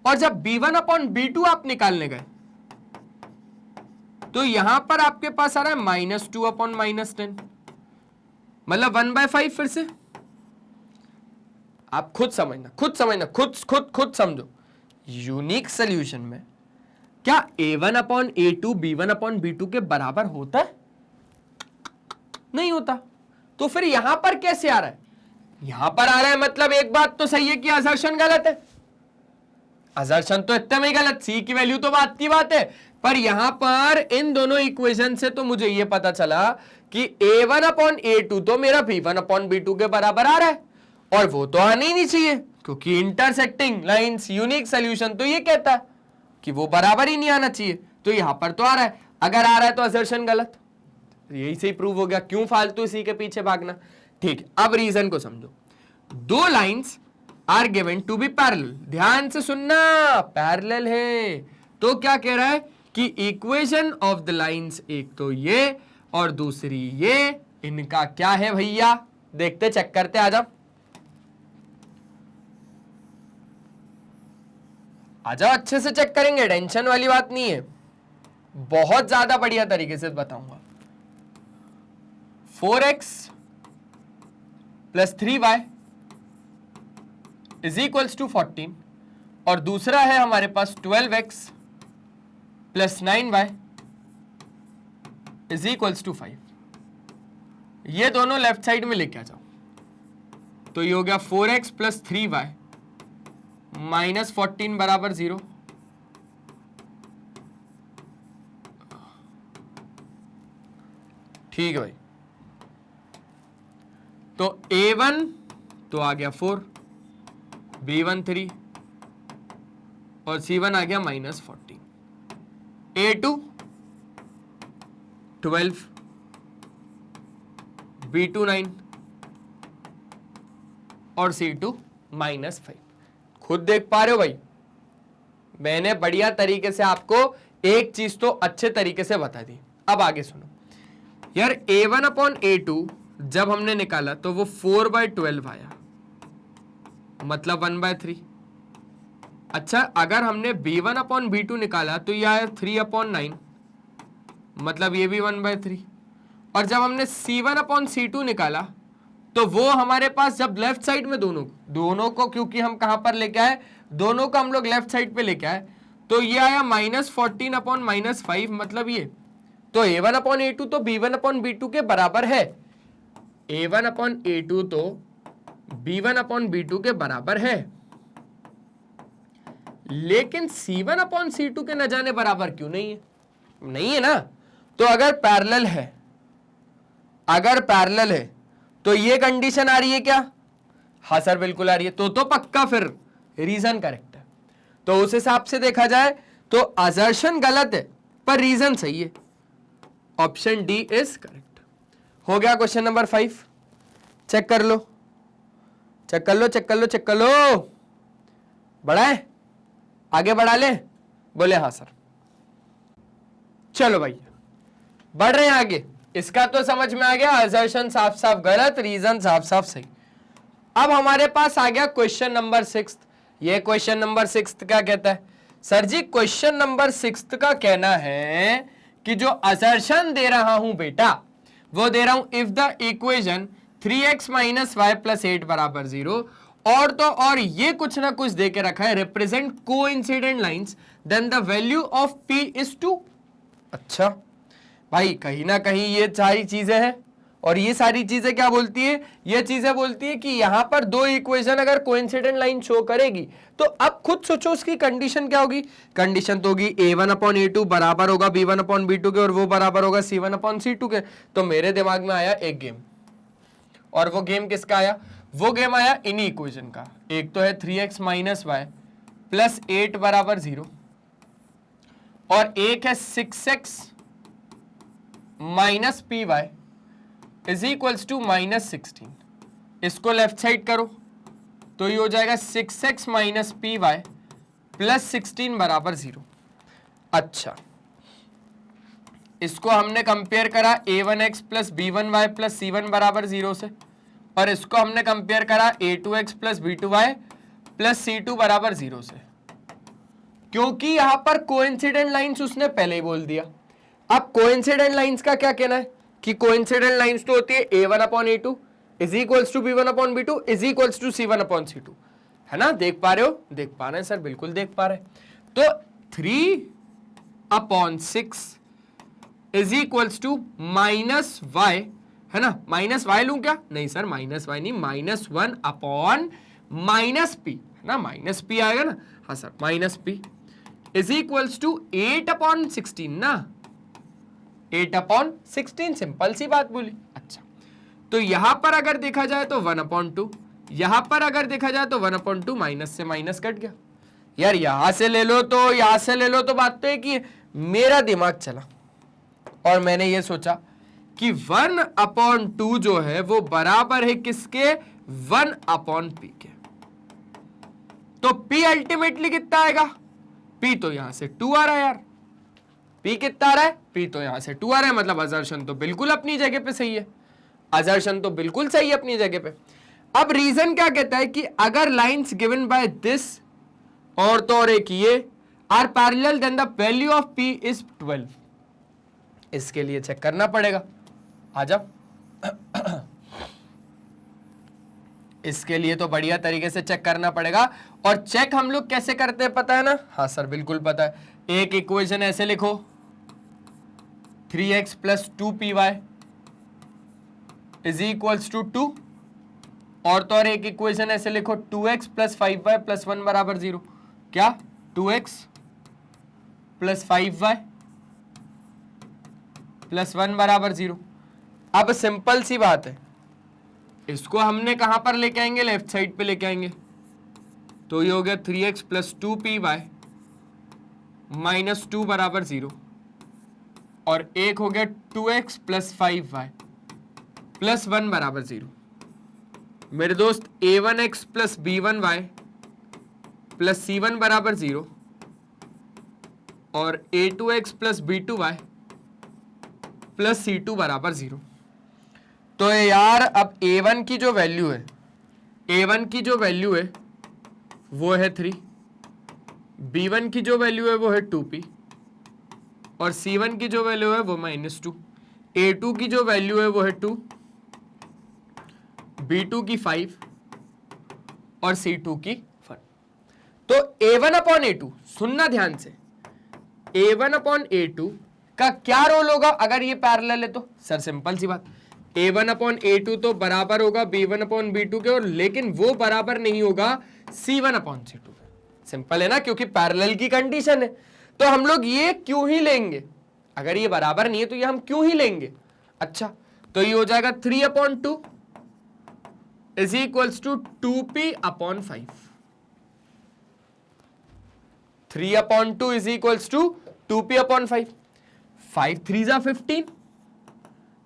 और जब b1 अपॉन b2 आप निकालने गए तो यहां पर आपके पास आ रहा है -2 अपॉन -10, मतलब 1/5। फिर से आप खुद समझना, खुद समझो। यूनिक सॉल्यूशन में क्या a1 upon a2 b1 upon b2 के बराबर होता है? नहीं होता। तो फिर यहां पर कैसे आ रहा है? यहां पर आ रहा है मतलब एक बात तो सही है कि असर्शन गलत है। असर्शन तो इतने में ही गलत, सी की वैल्यू तो बात की बात है, पर यहां पर इन दोनों इक्वेशन से तो मुझे यह पता चला कि a1 अपॉन a2 तो मेरा b1 अपॉन b2 के बराबर आ रहा है, और वो तो आना ही नहीं चाहिए क्योंकि इंटरसेक्टिंग लाइंस यूनिक सोल्यूशन तो ये कहता है कि वो बराबर ही नहीं आना चाहिए, तो यहां पर तो आ रहा है, अगर आ रहा है तो असर्शन गलत, यही से प्रूव हो गया, क्यों फालतू इसी के पीछे भागना। ठीक है, अब रीजन को समझो। दो lines are given to be parallel, ध्यान से सुनना, पैरेलल है तो क्या कह रहा है कि इक्वेशन ऑफ द लाइंस, एक तो ये और दूसरी ये, इनका क्या है भैया, देखते चेक करते, आ जाओ अच्छे से चेक करेंगे, टेंशन वाली बात नहीं है, बहुत ज्यादा बढ़िया तरीके से बताऊंगा। 4x plus 3y is equals to 14, और दूसरा है हमारे पास 12x plus 9y is equals to 5। ये दोनों लेफ्ट साइड में लेके आ जाओ, तो ये हो गया 4x प्लस 3y माइनस 14 बराबर 0। ठीक है भाई, तो a1 तो आ गया 4, b1 3 और c1 आ गया माइनस 14, a2 12, b2 9 और c2 माइनस 5। खुद देख पा रहे हो भाई, मैंने बढ़िया तरीके से आपको एक चीज तो अच्छे तरीके से बता दी। अब आगे सुनो यार, a1 अपॉन a2 जब हमने निकाला तो वो 4/12 आया, मतलब 1/3। अच्छा, अगर हमने b1 अपॉन b2 निकाला तो ये आया 3/9, मतलब ये भी 1/3। और जब हमने c1 अपॉन c2 निकाला तो वो हमारे पास जब लेफ्ट साइड में दोनों को क्योंकि हम कहां पर लेके आए, दोनों को हम लोग लेफ्ट साइड पे लेके आए, तो ये आया माइनस 14 अपॉन माइनस 5, मतलब ये तो a1 अपॉन a2 तो b1 अपॉन b2 के बराबर है, a1 अपॉन a2 तो b1 अपॉन b2 के बराबर है, लेकिन c1 अपॉन c2 के न जाने बराबर क्यों नहीं है? नहीं है ना। तो अगर पैरेलल है तो ये कंडीशन आ रही है क्या? हाँ सर बिल्कुल आ रही है, तो पक्का फिर रीजन करेक्ट है। तो उस हिसाब से देखा जाए तो असर्शन गलत है पर रीजन सही है, ऑप्शन डी इज करेक्ट। हो गया क्वेश्चन नंबर 5, चेक कर लो, बढ़ाए, आगे बढ़ा ले, बोले हाँ सर। चलो भाई बढ़ रहे हैं आगे, इसका तो समझ में आ गया, असर्शन साफ साफ गलत, रीजन साफ साफ सही। अब हमारे पास आ गया क्वेश्चन नंबर 6। ये क्वेश्चन नंबर 6 क्या कहता है? सर जी क्वेश्चन नंबर 6 का कहना है कि जो असर्शन दे रहा हूं बेटा, वो दे रहा हूं if the equation 3x minus y plus 8 बराबर 0, और तो और ये कुछ ना कुछ दे के रखा है, represent coincident lines, then the value of p is 2। अच्छा भाई, कहीं ना कहीं ये सारी चीजें हैं, और ये सारी चीजें क्या बोलती है? ये चीजें बोलती है कि यहां पर दो इक्वेशन अगर कोइंसिडेंट लाइन शो करेगी तो अब खुद सोचो उसकी कंडीशन क्या होगी। कंडीशन तो होगी a1 अपॉन a2 बराबर होगा b1 अपॉन b2 के, और वो बराबर होगा c1 अपॉन c2 के। तो मेरे दिमाग में आया एक गेम, और वो गेम किसका आया? वो गेम आया इन्हीं इक्वेशन का। एक तो है 3x माइनस वाई प्लस 8 बराबर 0, और एक है 6x minus p y is equals to minus 16। इसको लेफ्ट साइड करो तो ये हो जाएगा 6x minus p Y plus 16 बराबर 0। अच्छा, इसको हमने कंपेयर करा a1x plus b1y plus c1 बराबर 0 से, और इसको हमने कंपेयर करा a2x plus b2y plus c2 बराबर 0 से, क्योंकि यहां पर कोइंसिडेंट लाइंस उसने पहले ही बोल दिया। अब कोइंसिडेंट लाइंस का क्या कहना है कि कोइंसिडेंट लाइंस तो होती है a1 upon a2 is equals to b1 upon b2 is equals to c1 upon c2, है ना? देख पा रहे हो? देख पा रहे हैं सर, बिल्कुल देख पा रहे हैं। तो 3 upon 6 is equals to minus y, है ना? माइनस वाई लूं क्या? नहीं सर, माइनस वाई नहीं, -1 अपॉन माइनस पी ना, माइनस पी आएगा ना, हाँ sir, minus p is equals to 8/16 ना, 8/16, सिंपल सी बात बोली। अच्छा, तो यहां पर अगर देखा जाए तो 1/2, यहां पर अगर देखा जाए तो 1/2, माइनस से माइनस कट गया। यार यहां से ले लो तो यहां से ले लो तो बात तो है कि मेरा दिमाग चला और मैंने ये सोचा कि 1/2 जो है वो बराबर है किसके, 1/p के। तो p अल्टीमेटली कितना आएगा, p तो यहां से 2 आ रहा है यार, p कितना आ रहा है, p तो यहां से 2 आ रहा है, मतलब अजर्शन तो बिल्कुल अपनी जगह पे सही है, अजर्शन तो बिल्कुल सही है अपनी जगह पे। अब रीजन क्या कहता है कि अगर लाइंस गिवन बाय दिस और तो और एक ये are parallel then the value of p is 12। इसके लिए चेक करना पड़ेगा, आ जाओ। इसके लिए तो बढ़िया तरीके से चेक करना पड़ेगा, और चेक हम लोग कैसे करते हैं पता है ना, हाँ सर बिल्कुल पता है। एक इक्वेशन ऐसे लिखो 3x + 2py is equals to 2, और तो और एक इक्वेशन ऐसे लिखो 2x + 5y + 1 बराबर 0। क्या 2x + 5y + 1 बराबर 0। अब सिंपल सी बात है, इसको हमने कहां पर लेके आएंगे, लेफ्ट साइड पे लेके आएंगे, तो ये हो गया 3x + 2py - 2 बराबर 0, और एक हो गया 2x + 5y + 1 बराबर 0। मेरे दोस्त a1x + b1y + c1 बराबर 0, और a2x + b2y + c2 बराबर 0। तो यार अब a1 की जो वैल्यू है, a1 की जो वैल्यू है वो है 3, b1 की जो वैल्यू है वो है 2p, और c1 की जो वैल्यू है वो -2, a2 की जो वैल्यू है वो है 2, b2 की 5 और c2 की 1। तो a1/a2, सुनना ध्यान से, a1/a2 का क्या रोल होगा अगर ये पैरेलल है तो, सर सिंपल सी बात, a1/a2 तो बराबर होगा b1/b2 के, और लेकिन वो बराबर नहीं होगा c1/c2 के। सिंपल है ना, क्योंकि पैरेलल की कंडीशन है, तो हम लोग ये क्यों ही लेंगे, अगर ये बराबर नहीं है तो ये हम क्यों ही लेंगे। अच्छा, तो ये हो जाएगा 3/2 is equals to 2p/5, 3/2 is equals to 2p/5, 5 3 = 15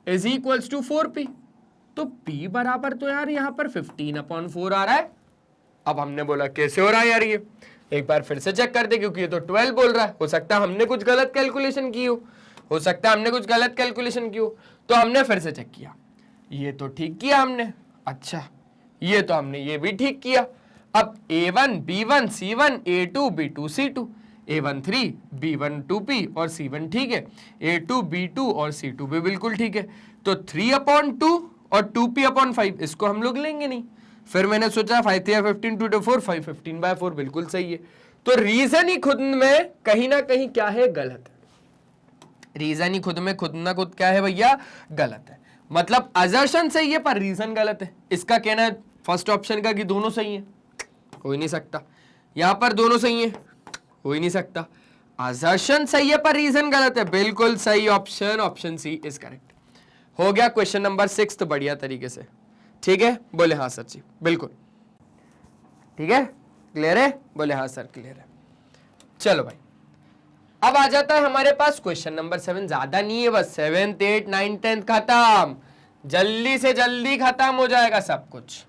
is equals to 4p। तो p बराबर तो यार यहां पर 15/4 आ रहा है। अब हमने बोला कैसे हो रहा है यार, ये एक बार फिर से चेक कर दे, क्योंकि ये तो 12 बोल रहा है, हो सकता है हमने कुछ गलत कैलकुलेशन की हो सकता है हमने कुछ गलत कैलकुलेशन की हो, तो हमने फिर से चेक किया, ये तो ठीक किया हमने। अच्छा, ये तो हमने ये भी ठीक किया। अब a1 b1 c1 a2 b2 c2, a1 3 b1 2p और c1 ठीक है, a2 b2 और c2 भी बिल्कुल ठीक है। तो 3/2 और 2p/5 इसको हम लोग लेंगे नहीं। फिर मैंने सोचा 5 3 15 2 4 5 15/4 बिल्कुल सही है। तो रीजन ही खुद में कहीं ना कहीं क्या है, गलत है। रीजन ही खुद में खुद ना खुद क्या है भैया, गलत है। मतलब असर्शन सही है पर रीजन गलत है। इसका कहना है फर्स्ट ऑप्शन का कि दोनों सही है, हो ही नहीं सकता। यहां पर दोनों सही है, हो ही नहीं सकता। असर्शन सही है पर रीजन गलत है, बिल्कुल सही option, option C is correct. हो गया क्वेश्चन नंबर 6 तो बढ़िया तरीके से, ठीक है, बोले हाँ सर जी, बिल्कुल ठीक है, क्लियर है, बोले हाँ सर क्लियर है। चलो भाई, अब आ जाता है हमारे पास क्वेश्चन नंबर 7। ज्यादा नहीं है, बस 7th 8th 9th 10th खत्म, जल्दी से जल्दी खत्म हो जाएगा सब कुछ।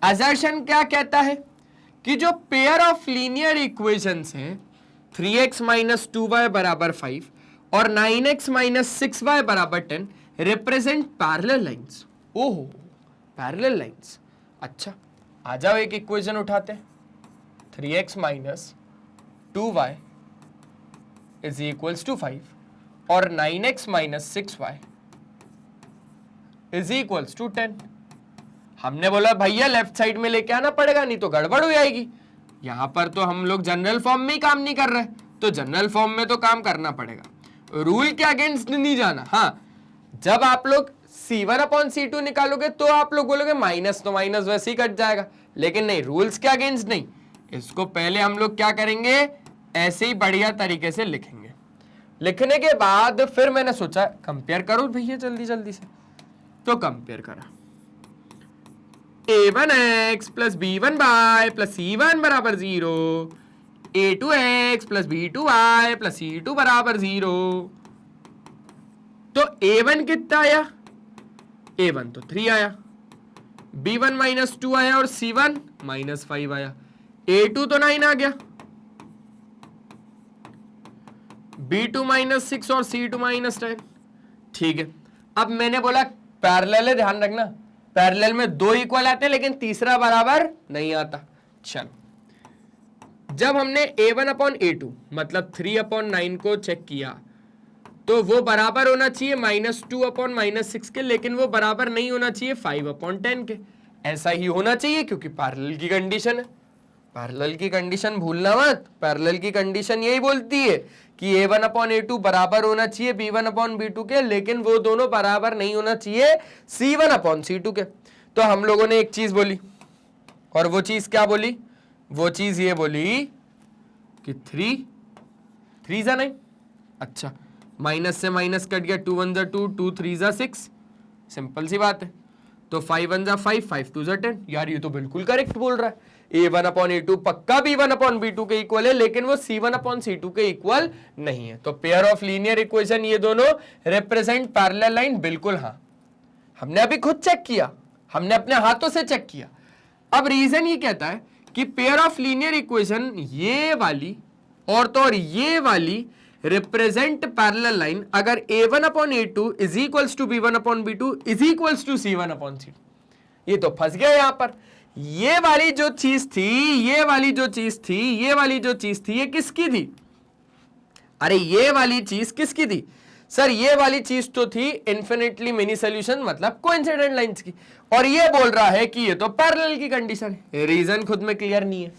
असर्शन क्या कहता है कि जो पेयर ऑफ लीनियर इक्वेशंस हैं 3x - 2y = 5 और 9x - 6y = 10 represent parallel lines. ओहो, पैरेलल लाइंस। अच्छा, आ जाओ एक इक्वेशन उठाते हैं, 3x - 2y = 5 और 9x - 6y = 10। हमने बोला भैया लेफ्ट साइड में लेके आना पड़ेगा, नहीं तो गड़बड़ हो जाएगी। यहां पर तो हम लोग जनरल फॉर्म में ही काम नहीं कर रहे, तो जनरल फॉर्म में तो काम करना पड़ेगा, रूल के अगेंस्ट नहीं जाना। हाँ, जब आप लोग C1 अपॉन C2 निकालोगे तो आप लोग बोलोगे माइनस तो माइनस वैसे ही कट जाएगा, लेकिन नहीं, रूल्स के अगेंस्ट नहीं, इसको पहले हम लोग क्या करेंगे, ऐसे ही बढ़िया तरीके से लिखेंगे। लिखने के बाद फिर मैंने सोचा कंपेयर करो भैया जल्दी जल्दी से, तो कंपेयर करा a1x plus b1y plus c1 बराबर 0, a2x plus b2y plus c2 बराबर 0। तो a1 कितना आया, a1 तो 3 आया, b1 माइनस 2 आया और c1 माइनस 5 आया, a2 तो 9 आ गया, b2 माइनस 6 और c2 माइनस 10। ठीक है, अब मैंने बोला पैरेलल है, ध्यान रखना पैरेलल में दो इक्वल आते हैं लेकिन तीसरा बराबर नहीं आता। चलो, जब हमने a1 अपॉन a2 मतलब 3 अपॉन 9 को चेक किया तो वो बराबर होना चाहिए -2 अपॉन -6 के, लेकिन वो बराबर नहीं होना चाहिए 5 अपॉन 10 के। ऐसा ही होना चाहिए क्योंकि पैरेलल की कंडीशन है, पैरेलल की कंडीशन भूलना मत, पैरेलल की कंडीशन यही बोलती है कि a1 अपॉन a2 बराबर होना चाहिए b1 अपॉन b2 के, लेकिन वो दोनों बराबर नहीं होना चाहिए c1 अपॉन c2 के। तो हम लोगों ने एक चीज बोली, और वो चीज क्या बोली, वो चीज ये बोली कि 3 जा 9, अच्छा माइनस से माइनस कट गया, 2 1 जा 2, 2 3 जा 6, सिंपल सी बात है। तो 5 1 जा 5, 5 2 जा 10। यार ये तो बिल्कुल करेक्ट बोल रहा है, a1 अपॉन a2 पक्का b1 अपॉन b2 के इक्वल है, लेकिन वो c1 अपॉन c2 के इक्वल नहीं है। तो पेयर ऑफ लीनियर इक्वेशन ये दोनों रिप्रेजेंट पैरेलल लाइन, बिल्कुल हाँ, हमने अभी खुद चेक किया, हमने अपने हाथों से चेक किया। अब रीजन ये कहता है कि पेयर ऑफ लीनियर इक्वेशन ये वाली और तो और ये वाली रिप्रेजेंट पैरेलल लाइन अगर a1 upon a2 is equals to b1 upon b2 is equals to c1 upon c2। ये तो फंस गया यहां पर, ये वाली जो चीज थी, ये वाली जो चीज थी, ये वाली जो चीज थी, ये किसकी थी, अरे ये वाली चीज किसकी थी सर, ये वाली चीज तो थी इन्फिनिटली मिनी सॉल्यूशन मतलब कोइंसिडेंट लाइंस की, और ये बोल रहा है कि ये तो पैरेलल की कंडीशन है। रीजन खुद में क्लियर नहीं है,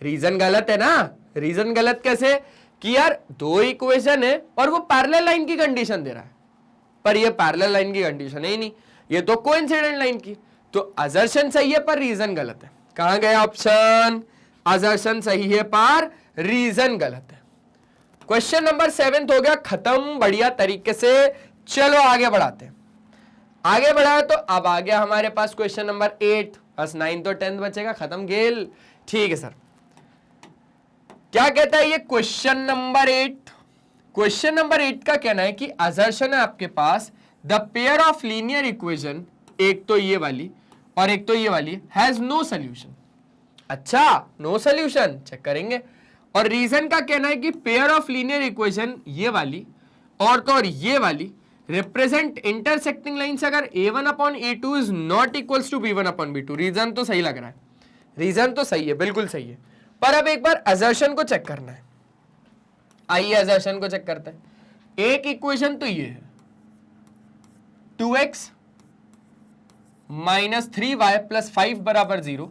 रीजन गलत है ना, रीजन गलत कैसे कि यार दो इक्वेशन है और वो पैरेलल लाइन की कंडीशन दे रहा है, पर ये पैरेलल लाइन की कंडीशन है ही नहीं, ये तो कोइंसिडेंट लाइन की। तो असर्शन सही है पर रीजन गलत है। कहां गया ऑप्शन, असर्शन सही है पर रीजन गलत है। क्वेश्चन नंबर 7 हो गया खत्म बढ़िया तरीके से। चलो आगे बढ़ाते हैं, आगे बढ़ाए तो अब आ गया हमारे पास क्वेश्चन नंबर 8, बस 9 तो 10 बचेगा, खत्म गेल। ठीक है सर, क्या कहता है ये क्वेश्चन नंबर 8, क्वेश्चन नंबर 8 का कहना है कि असर्शन है आपके पास the pair of linear equation, एक तो ये वाली और एक तो ये वाली, हैज नो सोल्यूशन। अच्छा नो सोल्यूशन चेक करेंगे, और रीजन का कहना है कि पेयर ऑफ लीनियर इक्वेशन ये वाली और तो और ये वाली रिप्रेजेंट इंटरसेक्टिंग लाइंस अगर a1 upon a2 is not equals to b1 upon b2। Reason तो सही लग रहा है, रीजन तो सही है, बिल्कुल सही है, पर अब एक बार असर्शन को चेक करना है। आइए असर्शन को चेक करते हैं। एक इक्वेशन तो ये है 2x माइनस 3y प्लस 5 बराबर 0,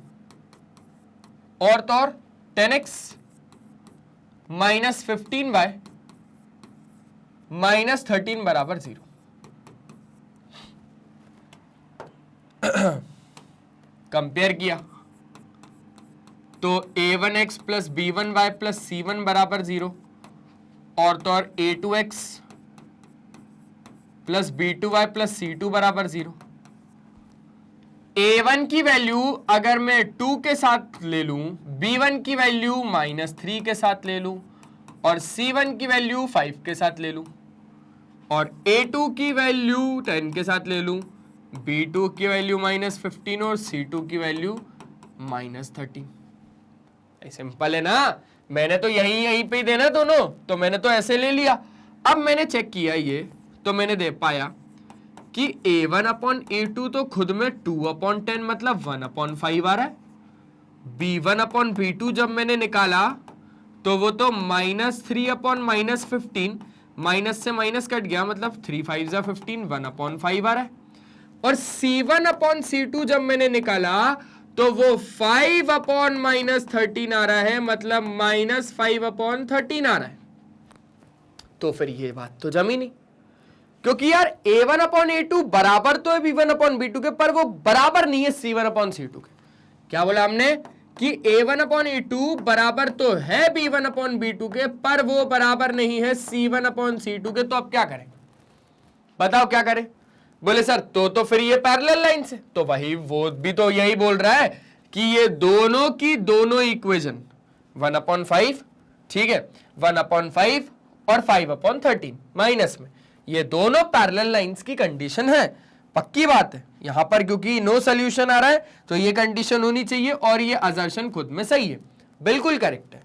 और तो और 10x माइनस 15y माइनस 13 बराबर 0। कंपेयर किया तो a1x plus b1y plus c1 बराबर 0, और तो और a2x plus b2y plus c2 बराबर 0। a1 की वैल्यू अगर मैं 2 के साथ ले लूं, b1 की वैल्यू -3 के साथ ले लूं, और c1 की वैल्यू 5 के साथ ले लूं, और a2 की वैल्यू 10 के साथ ले लूं, b2 की वैल्यू -15 और c2 की वैल्यू -13। सिंपल है ना, मैंने तो यहीं पे ही देना दोनों, तो मैंने तो ऐसे ले लिया। अब मैंने चेक किया ये, तो मैंने दे पाया कि a1 अपॉन a2 तो खुद में 2 अपॉन 10 मतलब 1 अपॉन 5 आ रहा है। b1 अपॉन b2 जब मैंने निकाला तो वो तो -3 अपॉन -15, माइनस से माइनस कट गया मतलब 3 5 जा 15, 1 अपॉन 5 आ रहा है। और c1 अपॉन c2 जब मैंने निकाला तो वो 5 अपॉन -13 आ रहा है, मतलब -5 अपॉन 13 आ रहा है। तो फिर ये बात तो जमी नहीं, क्योंकि यार a1/a2 बराबर तो है b1/b2 के, पर वो बराबर नहीं है c1/c2 के। क्या बोला हमने कि a1/a2 बराबर तो है b1/b2 के, पर वो बराबर नहीं है c1/c2 के। तो अब क्या करें, बताओ क्या करें। बोले सर तो फिर ये पैरेलल लाइन से, तो वही वो भी तो यही बोल रहा है कि ये दोनों की दोनों इक्वेशन 1/5, ठीक है, 1/5 और 5/13 माइनस में, ये दोनों पैरेलल लाइंस की कंडीशन है। पक्की बात है यहां पर, क्योंकि नो सॉल्यूशन आ रहा है तो ये कंडीशन होनी चाहिए, और ये असर्शन खुद में सही है, बिल्कुल करेक्ट है।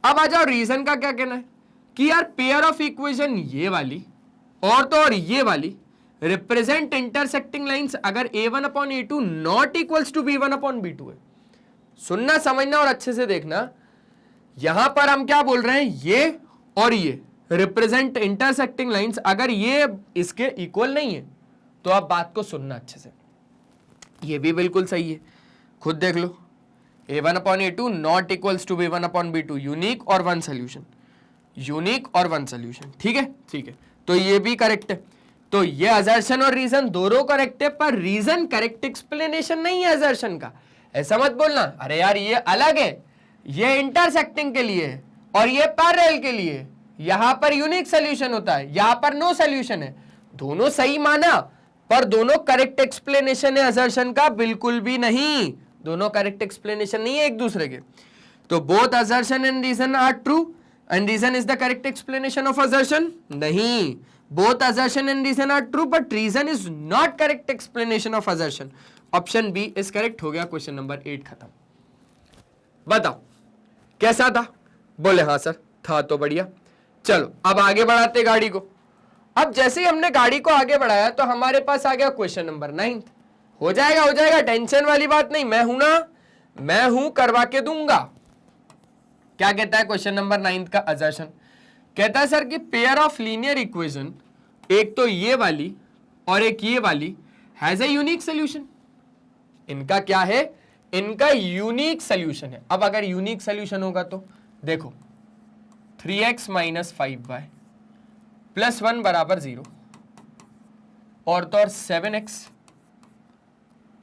अब आ जाओ रीजन का क्या कहना है कि यार पेयर ऑफ इक्वेशन ये वाली और तो और ये वाली रिप्रेजेंट इंटरसेक्टिंग लाइंस अगर a1/a2 not equals to b1/b2 है। सुनना समझना और अच्छे से देखना, यहां पर हम क्या बोल रहे हैं, ये और ये रिप्रेजेंट इंटरसेक्टिंग लाइंस अगर ये इसके इक्वल नहीं है, तो आप बात को सुनना अच्छे से, ये भी बिल्कुल सही है, खुद देख लो, a1/a2 not equals to b1/b2, unique और वन सोल्यूशन, यूनिक और वन सोल्यूशन, ठीक है, ठीक है, तो ये भी करेक्ट है। तो ये असर्शन और रीजन दोनों करेक्ट है, पर रीजन करेक्ट एक्सप्लेनेशन नहीं है असर्शन का। ऐसा मत बोलना अरे यार ये अलग है, ये इंटरसेक्टिंग के लिए है और ये पैरेलल के लिए है, यहां पर यूनिक सोल्यूशन होता है, यहां पर नो सोल्यूशन है। दोनों सही माना, पर दोनों करेक्ट एक्सप्लेनेशन है असर्शन का, बिल्कुल भी नहीं, दोनों करेक्ट एक्सप्लेनेशन नहीं है एक दूसरे के। तो both assertion and reason are true and reason is the correct explanation of assertion, नहीं, both assertion and reason are true but reason is not correct explanation of assertion. Option B is correct. हो गया question number 8 खत्म। बताओ कैसा था, बोले हाँ sir था तो बढ़िया। चलो अब आगे बढ़ाते गाड़ी को। अब जैसे ही हमने गाड़ी को आगे बढ़ाया तो हमारे पास आ गया क्वेश्चन नंबर 9। हो जाएगा, टेंशन वाली बात नहीं, मैं हूं ना, मैं हूं, करवा के दूंगा। क्या कहता है क्वेश्चन नंबर 9 का असर्शन, कहता है सर कि पेयर ऑफ लीनियर इक्वेशन, एक तो ये वाली और एक ये वाली, हैज ए यूनिक सोल्यूशन। इनका क्या है, इनका यूनिक सोल्यूशन है। अब अगर यूनिक सोल्यूशन होगा तो देखो 3x - 5y + 1 = 0 और तो और 7x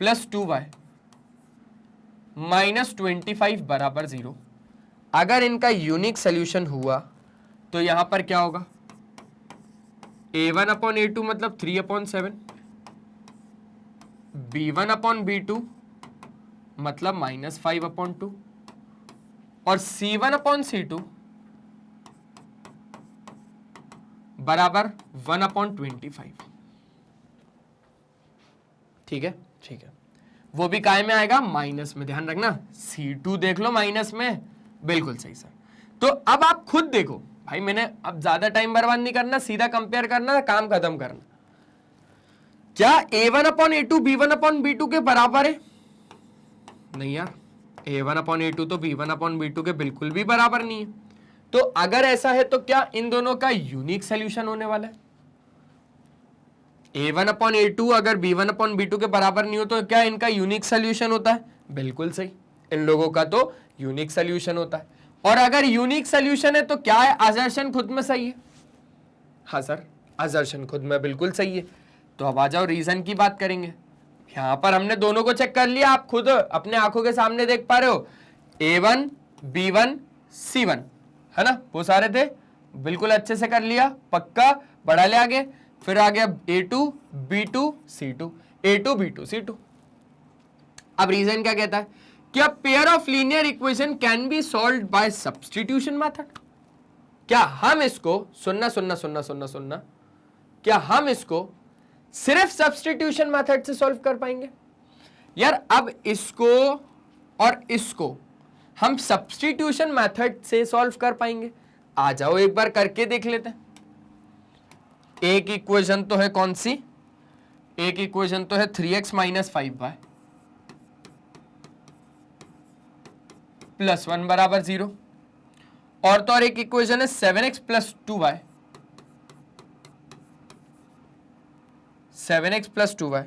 + 2y - 25 = 0। अगर इनका यूनिक सोल्यूशन हुआ तो यहां पर क्या होगा, a1/a2 मतलब 3/7, b1/b2 मतलब -5/2 और c1/c2 बराबर 1/25। ठीक है, ठीक है, वो भी काय में आएगा, माइनस में, ध्यान रखना, c2 देख लो माइनस में, बिल्कुल सही सर। तो अब आप खुद देखो भाई, मैंने अब ज्यादा टाइम बर्बाद नहीं करना, सीधा कंपेयर करना, काम खत्म करना। क्या a1/a2 b1/b2 के बराबर है? नहीं यार, a1/a2 तो b1/b2 के बिल्कुल भी बराबर नहीं है। तो अगर ऐसा है तो क्या इन दोनों का यूनिक सोल्यूशन होने वाला है? a1/a2 अगर b1/b2 के बराबर नहीं हो तो क्या इनका यूनिक सोल्यूशन होता है? बिल्कुल सही, इन लोगों का तो यूनिक सोल्यूशन होता है। और अगर यूनिक सोल्यूशन है तो क्या है, असर्शन खुद में सही है। हाँ सर, असर्शन खुद में बिल्कुल सही है। तो अब आ जाओ रीजन की बात करेंगे। यहां पर हमने दोनों को चेक कर लिया, आप खुद अपने आंखों के सामने देख पा रहे हो, a1 b1 c1 है ना, वो सारे थे, बिल्कुल अच्छे से कर लिया, पक्का, बढ़ा ले आगे। फिर आ गया a2 b2 c2, a2 b2 c2। अब रीजन क्या कहता है कि a pair of linear equation can be solved by substitution method. क्या हम इसको, सुनना सुनना सुनना सुनना सुनना, क्या हम इसको सिर्फ सब्स्टिट्यूशन मेथड से सॉल्व कर पाएंगे? यार अब इसको और इसको हम सब्स्टिट्यूशन मेथड से सॉल्व कर पाएंगे? आ जाओ एक बार करके देख लेते हैं। एक इक्वेशन तो है कौन सी, एक इक्वेशन तो है 3x - 5y + 1 = 0 और तो और एक इक्वेशन है 7x + 2y, 7x + 2y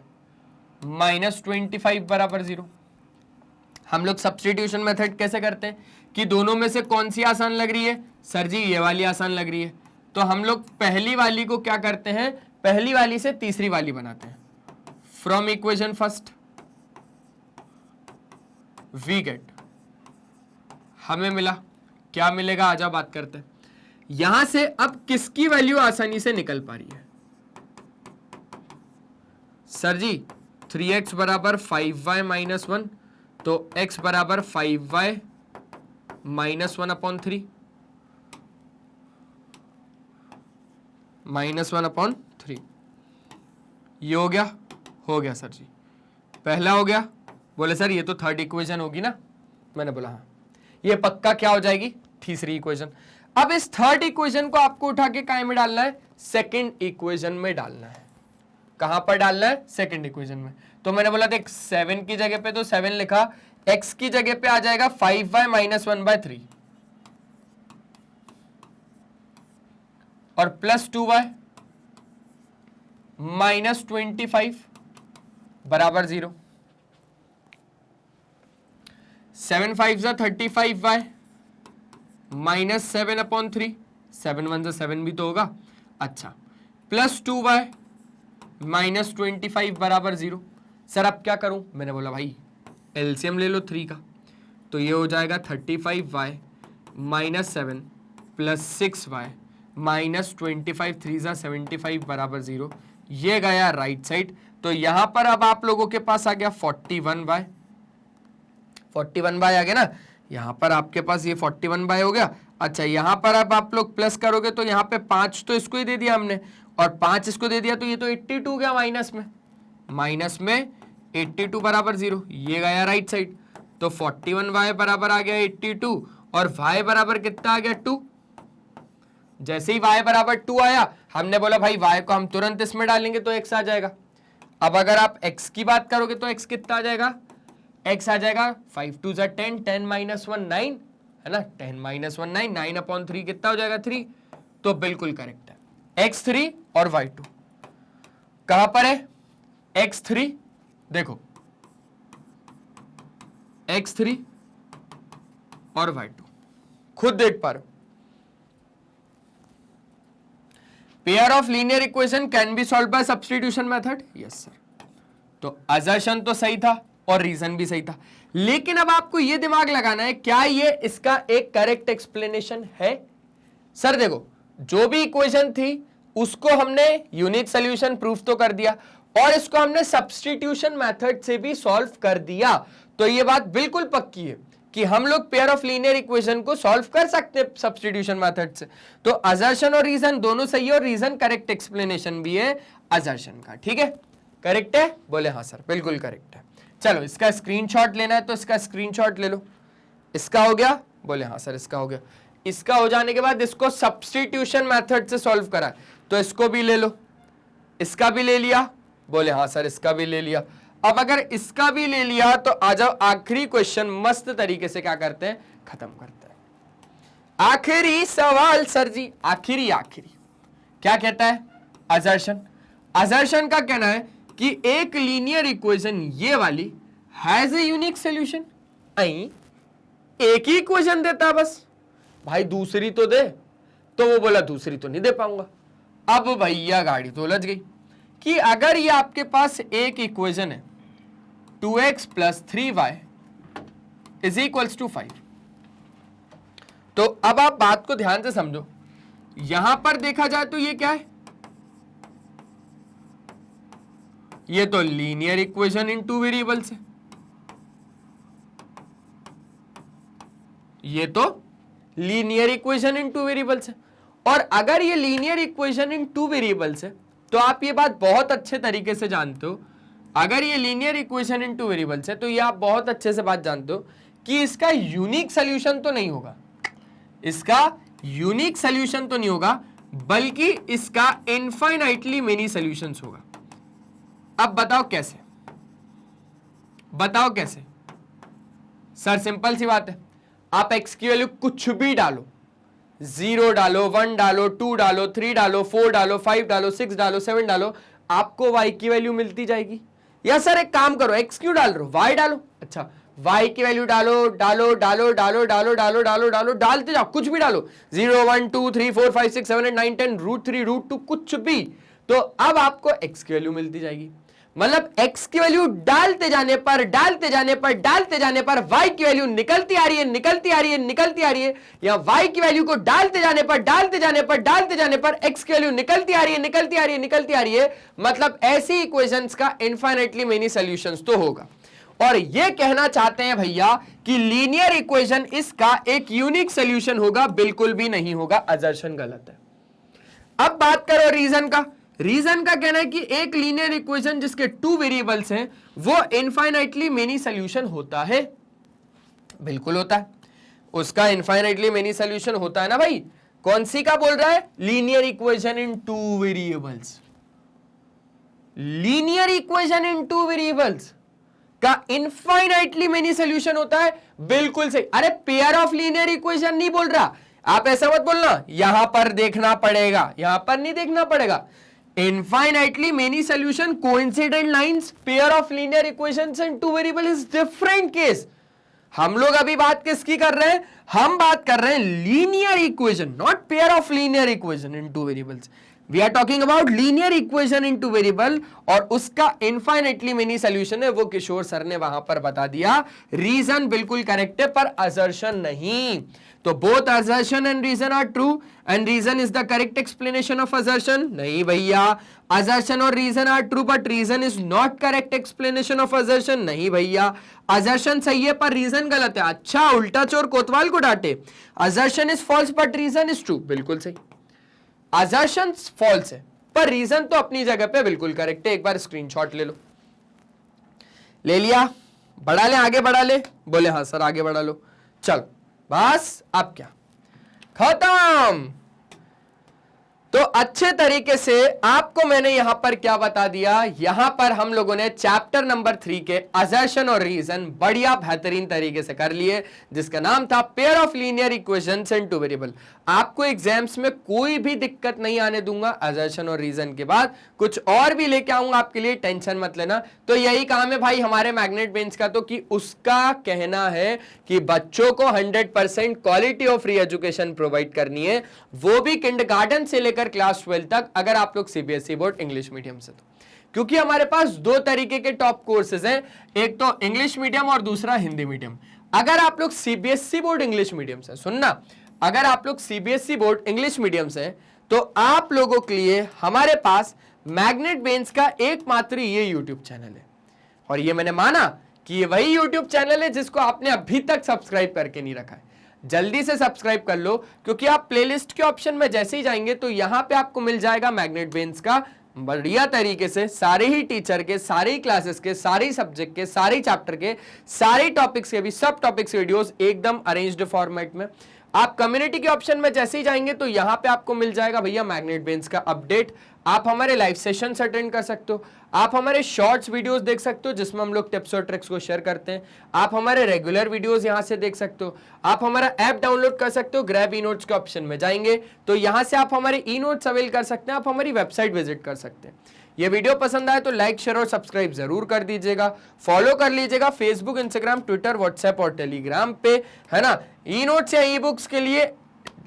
-25 = 0। हम लोग सब्स्टिट्यूशन मेथड कैसे करते हैं कि दोनों में से कौन सी आसान लग रही है? सर जी ये वाली आसान लग रही है, तो हम लोग पहली वाली को क्या करते हैं, पहली वाली से तीसरी वाली बनाते हैं। From equation first we get, हमें मिला, क्या मिलेगा आजा बात करते हैं। यहां से अब किसकी वैल्यू आसानी से निकल पा रही है सर जी? 3x बराबर 5y माइनस 1, तो x बराबर 5y माइनस 1/3, -1/3। ये हो गया सर जी, पहला हो गया। बोले सर ये तो थर्ड इक्वेशन होगी ना? मैंने बोला हाँ, ये पक्का क्या हो जाएगी? तीसरी इक्वेशन। अब इस थर्ड इक्वेशन को आपको उठा के कहां में डालना है? सेकंड इक्वेशन में डालना है। कहां पर डालना है? सेकंड इक्वेशन में। तो मैंने बोला देख 7 की जगह पे तो 7 लिखा, x की जगह पे आ जाएगा 5y माइनस 1/3 और प्लस 2y माइनस 25 बराबर 0। 7 5 35y माइनस 7/3, 7 1 7 भी तो होगा। अच्छा, प्लस 2y माइनस 25 बराबर 0। सर अब क्या करूं? मैंने बोला भाई एलसीएम ले लो 3 का, तो ये हो जाएगा 35y minus 7 plus 6y minus 25, 3 75 बराबर 0। ये गया राइट साइड। तो यहां पर अब आप लोगों के पास आ गया 41y, 41y आ गया ना? यहां पर आपके पास ये 41y हो गया। अच्छा, यहां पर अब आप लोग प्लस करोगे तो यहां पे 5 तो इसको ही दे दिया हमने और 5 इसको दे दिया, तो ये तो 82 गया माइनस में 82 बराबर 0। ये गया राइट साइड। तो 41y बराबर आ गया 82 और y बराबर कितना आ गया 2। जैसे ही y बराबर 2 आया, हमने बोला भाई y को हम तुरंत इसमें डालेंगे तो x आ जाएगा। अब अगर आप x की बात करोगे तो x कितना आ जाएगा? x आ जाएगा 5 2 10, 10 माइनस 1 9 है ना? 10 माइनस 1 9, 9/3 कितना हो जाएगा? 3। तो बिल्कुल करेक्ट है, x3 और y2। कहां पर है x3? देखो x3 और y2 खुद देख पा रहे हो। Pair of linear equation can B solve by substitution method. Yes sir. तो असर्शन तो सही था और रीजन भी सही था, लेकिन अब आपको यह दिमाग लगाना है क्या ये इसका एक करेक्ट एक्सप्लेनेशन है? सर देखो, जो भी इक्वेशन थी उसको हमने यूनिट सॉल्यूशन प्रूफ तो कर दिया और इसको हमने सब्स्टिट्यूशन मेथड से भी सॉल्व कर दिया। तो ये बात बिल्कुल पक्की है कि हम लोग पेयर ऑफ लीनियर इक्वेशन को सॉल्व कर सकते हैं सब्स्टिट्यूशन मेथड से। तो असर्शन और रीजन दोनों सही है और रीजन करेक्ट एक्सप्लेनेशन भी है असर्शन का। ठीक है, करेक्ट है? बोले हाँ सर, बिल्कुल करेक्ट है। चलो इसका स्क्रीनशॉट लेना है तो इसका स्क्रीनशॉट ले लो। इसका हो गया? बोले हाँ सर, इसका हो गया। इसका हो जाने के बाद इसको सब्स्टिट्यूशन मेथड से सॉल्व करा है, तो इसको भी ले लो। इसका भी ले लिया? बोले हाँ सर, इसका भी ले लिया। अब अगर इसका भी ले लिया तो आ जाओ आखिरी क्वेश्चन मस्त तरीके से क्या करते हैं, खत्म करते हैं। आखिरी सवाल सर जी, आखिरी क्या कहता है? असर्शन का कहना है कि एक लीनियर इक्वेशन ये वाली हैज ए यूनिक सॉल्यूशन। एक ही इक्वेशन देता है बस, भाई दूसरी तो दे। तो वो बोला दूसरी तो नहीं दे पाऊंगा। अब भैया गाड़ी तो उलझ गई कि अगर ये आपके पास एक इक्वेशन है 2x plus 3y is equals to 5, तो अब आप बात को ध्यान से समझो। यहां पर देखा जाए तो ये क्या है? ये तो लीनियर इक्वेशन इन 2 वेरिएबल्स है। ये तो लीनियर इक्वेशन इन 2 वेरिएबल्स है। और अगर ये लीनियर इक्वेशन इन 2 वेरिएबल्स है तो आप ये बात बहुत अच्छे तरीके से जानते हो। अगर ये लीनियर इक्वेशन इन 2 वेरिएबल्स है तो ये आप बहुत अच्छे से बात जानते हो कि इसका यूनिक सॉल्यूशन तो नहीं होगा। इसका यूनिक सॉल्यूशन तो नहीं होगा, बल्कि इसका इनफाइनाइटली मेनी सॉल्यूशंस होगा। अब बताओ कैसे? बताओ कैसे? सर सिंपल सी बात है, आप x की वैल्यू कुछ भी डालो, 0 डालो, 1 डालो, 2 डालो, 3 डालो, 4 डालो, 5 डालो, 6 डालो, 7 डालो, आपको y की वैल्यू मिलती जाएगी। या सर एक काम करो, x क्यों डाल रहे हो, y डालो। अच्छा, y की वैल्यू डालो डालो डालो डालो डालो डालो डालो डालो डालते जाओ, कुछ भी डालो, 0 1 2 3 4 5 6 7 8 9 10 √3 √2 कुछ भी, तो अब आपको x की वैल्यू मिलती जाएगी। मतलब x की वैल्यू डालते जाने पर y की वैल्यू निकलती आ रही है, या y की वैल्यू को डालते जाने पर x की वैल्यू निकलती आ रही है। मतलब ऐसी इक्वेशंस का इनफाइनाइटली मेनी सॉल्यूशंस तो होगा। और ये कहना चाहते हैं भैया कि लीनियर इक्वेशन इसका एक यूनिक सॉल्यूशन होगा, बिल्कुल भी नहीं होगा, असर्शन गलत है। अब बात करो रीजन का। रीजन का कहना है कि एक लीनियर इक्वेशन जिसके 2 वेरिएबल्स हैं वो इनफाइनाइटली मेनी सॉल्यूशन होता है, बिल्कुल होता है, उसका इनफाइनाइटली मेनी सॉल्यूशन होता है ना भाई। कौन सी का बोल रहा है? Linear equation in 2 variables. Linear equation in 2 variables का इनफाइनाइटली मेनी सॉल्यूशन होता है, बिल्कुल सही। अरे पेयर ऑफ लीनियर इक्वेशन नहीं बोल रहा, आप ऐसा मत बोलना, यहां पर देखना पड़ेगा, यहां पर नहीं देखना पड़ेगा। Infinitely many solution, coincident lines, pair of linear equations in 2 variable is different case. हम लोग अभी बात किसकी कर रहे हैं? हम बात कर रहे हैं linear equation, not pair of linear equation in 2 variables. We are talking about linear equation in 2 variable, और उसका इनफाइनाइटली मेनी सॉल्यूशन है, वो किशोर सर ने वहां पर बता दिया। रीजन बिल्कुल करेक्ट है, पर असर्शन नहीं। तो both assertion and reason are true, and reason is the correct explanation of assertion. नहीं भैया, असर्शन और reason are true but reason is not correct explanation of assertion. नहीं भैया, असर्शन सही है पर रीजन गलत है। अच्छा, उल्टा चोर कोतवाल को डांटे। Assertion is false but reason is true, बिल्कुल सही। असर्शन फॉल्स है पर रीजन तो अपनी जगह पे बिल्कुल करेक्ट है। एक बार स्क्रीनशॉट ले लो। ले लिया? बढ़ा ले, आगे बढ़ा ले? बोले हाँ सर आगे बढ़ा लो। चल बस, अब क्या, खत्म। तो अच्छे तरीके से आपको मैंने यहां पर क्या बता दिया, यहां पर हम लोगों ने चैप्टर नंबर 3 के असर्शन और रीजन बढ़िया बेहतरीन तरीके से कर लिए, जिसका नाम था pair of linear equations in 2 variable. आपको एग्जाम्स में कोई भी दिक्कत नहीं आने दूंगा। असर्शन और रीजन के बाद कुछ और भी लेके आऊंगा आपके लिए, टेंशन मत लेना। तो यही काम है भाई हमारे मैग्नेट बेंच का, तो कि उसका कहना है कि बच्चों को 100% quality of free education provide करनी है, वो भी किंडरगार्टन से लेकर क्लास 12 तक, अगर आप लोग सीबीएसई बोर्ड इंग्लिश मीडियम से। तो क्योंकि हमारे पास 2 तरीके के टॉप कोर्सेज हैं, एक तो इंग्लिश मीडियम और दूसरा हिंदी मीडियम। अगर आप लोग सीबीएसई बोर्ड इंग्लिश मीडियम से, सुनना, अगर आप लोग सीबीएसई बोर्ड इंग्लिश मीडियम से तो आप लोगों के लिए हमारे पास मैग्नेट बेंच का एकमात्र ये यूट्यूब चैनल है। और ये मैंने माना कि ये वही यूट्यूब चैनल है जिसको आपने अभी तक सब्सक्राइब करके नहीं रखा है। जल्दी से सब्सक्राइब कर लो, क्योंकि आप प्लेलिस्ट के ऑप्शन में जैसे ही जाएंगे तो यहां पे आपको मिल जाएगा मैग्नेट बेंच का बढ़िया तरीके से सारे ही टीचर के, सारे ही क्लासेस के, सारे सब्जेक्ट के, सारे चैप्टर के, सारे टॉपिक्स के भी सब टॉपिक्स वीडियोस एकदम अरेंज्ड फॉर्मेट में। आप कम्युनिटी के ऑप्शन में जैसे ही जाएंगे तो यहां पे आपको मिल जाएगा भैया मैग्नेट बेंच का अपडेट। आप हमारे लाइव सेशंस अटेंड कर सकते हो, आप हमारे शॉर्ट्स वीडियोस देख सकते हो जिसमें हम लोग टिप्स और ट्रिक्स को शेयर करते हैं, आप हमारे रेगुलर वीडियोस यहां से देख सकते हो, आप हमारा ऐप डाउनलोड कर सकते हो। ग्रैब ई नोट्स के ऑप्शन में जाएंगे तो यहां से आप हमारे ई नोट्स अवेल कर सकते हैं, आप हमारी वेबसाइट विजिट कर सकते हैं। ये वीडियो पसंद आए तो लाइक, शेयर और सब्सक्राइब जरूर कर दीजिएगा। फॉलो कर लीजिएगा फेसबुक, इंस्टाग्राम, ट्विटर, व्हाट्सएप और टेलीग्राम पे, है ना। ई नोट्स या ई बुक्स के लिए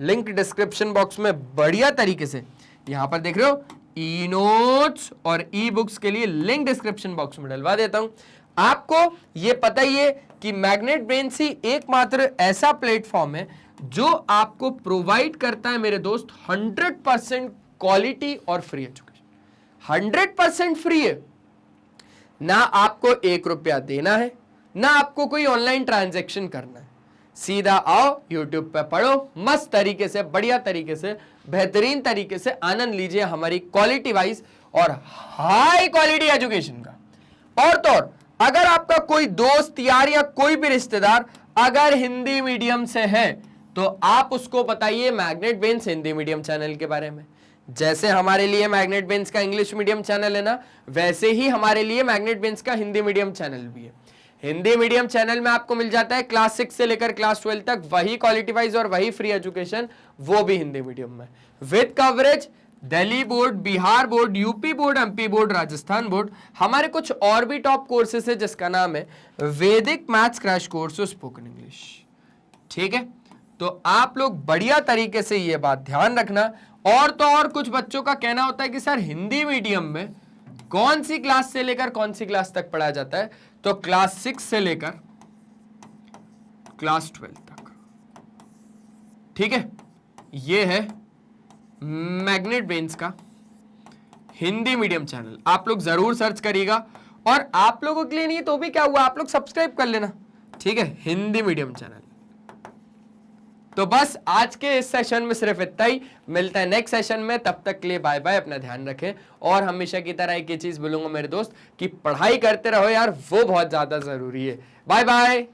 लिंक डिस्क्रिप्शन बॉक्स में बढ़िया तरीके से यहां पर देख रहे हो, ई नोट्स और ई बुक्स के लिए लिंक डिस्क्रिप्शन बॉक्स में डलवा देता हूं। आपको ये पता ही है कि मैग्नेट बेंच ही एकमात्र ऐसा प्लेटफॉर्म है जो आपको प्रोवाइड करता है मेरे दोस्त 100% क्वालिटी और फ्री एजुकेशन। 100% फ्री है, ना आपको 1 रुपया देना है, ना आपको कोई ऑनलाइन ट्रांजैक्शन करना है। सीधा आओ, YouTube पे पढ़ो, मस्त तरीके से, बढ़िया तरीके से, बेहतरीन तरीके से आनंद लीजिए हमारी क्वालिटी वाइज और हाई क्वालिटी एजुकेशन का। और तो और, अगर आपका कोई दोस्त यार या कोई भी रिश्तेदार अगर हिंदी मीडियम से है तो आप उसको बताइए magnet bench Hindi medium channel के बारे में। जैसे हमारे लिए मैग्नेट बेंच का इंग्लिश मीडियम चैनल है ना, वैसे ही हमारे लिए मैग्नेट बेंच का हिंदी मीडियम चैनल भी है। हिंदी मीडियम चैनल में आपको मिल जाता है क्लास 6 से लेकर क्लास 12 तक वही क्वालिटी वाइज और वही फ्री एजुकेशन, वो भी हिंदी मीडियम में, with coverage Delhi board, Bihar board, UP board, MP board, Rajasthan board. हमारे कुछ और भी टॉप कोर्सेस है जिसका नाम है वैदिक मैथ्स क्रैश कोर्स और स्पोकन इंग्लिश। ठीक है, तो आप लोग बढ़िया तरीके से ये बात ध्यान रखना और तो और कुछ बच्चों का कहना होता है कि सर हिंदी मीडियम में कौन सी क्लास से लेकर कौन सी क्लास तक पढ़ाया जाता है, तो क्लास 6 से लेकर क्लास 12 तक। ठीक है, ये है मैग्नेट ब्रेन्स का हिंदी मीडियम चैनल, आप लोग जरूर सर्च करिएगा। और आप लोगों के लिए नहीं तो भी क्या हुआ, आप लोग सब्सक्राइब कर लेना, ठीक है, हिंदी मीडियम चैनल। तो बस आज के इस सेशन में सिर्फ इतना ही, मिलता है नेक्स्ट सेशन में, तब तक के लिए बाय बाय, अपना ध्यान रखें। और हमेशा की तरह एक ही चीज बोलूंगा मेरे दोस्त कि पढ़ाई करते रहो यार, वो बहुत ज्यादा जरूरी है। Bye bye.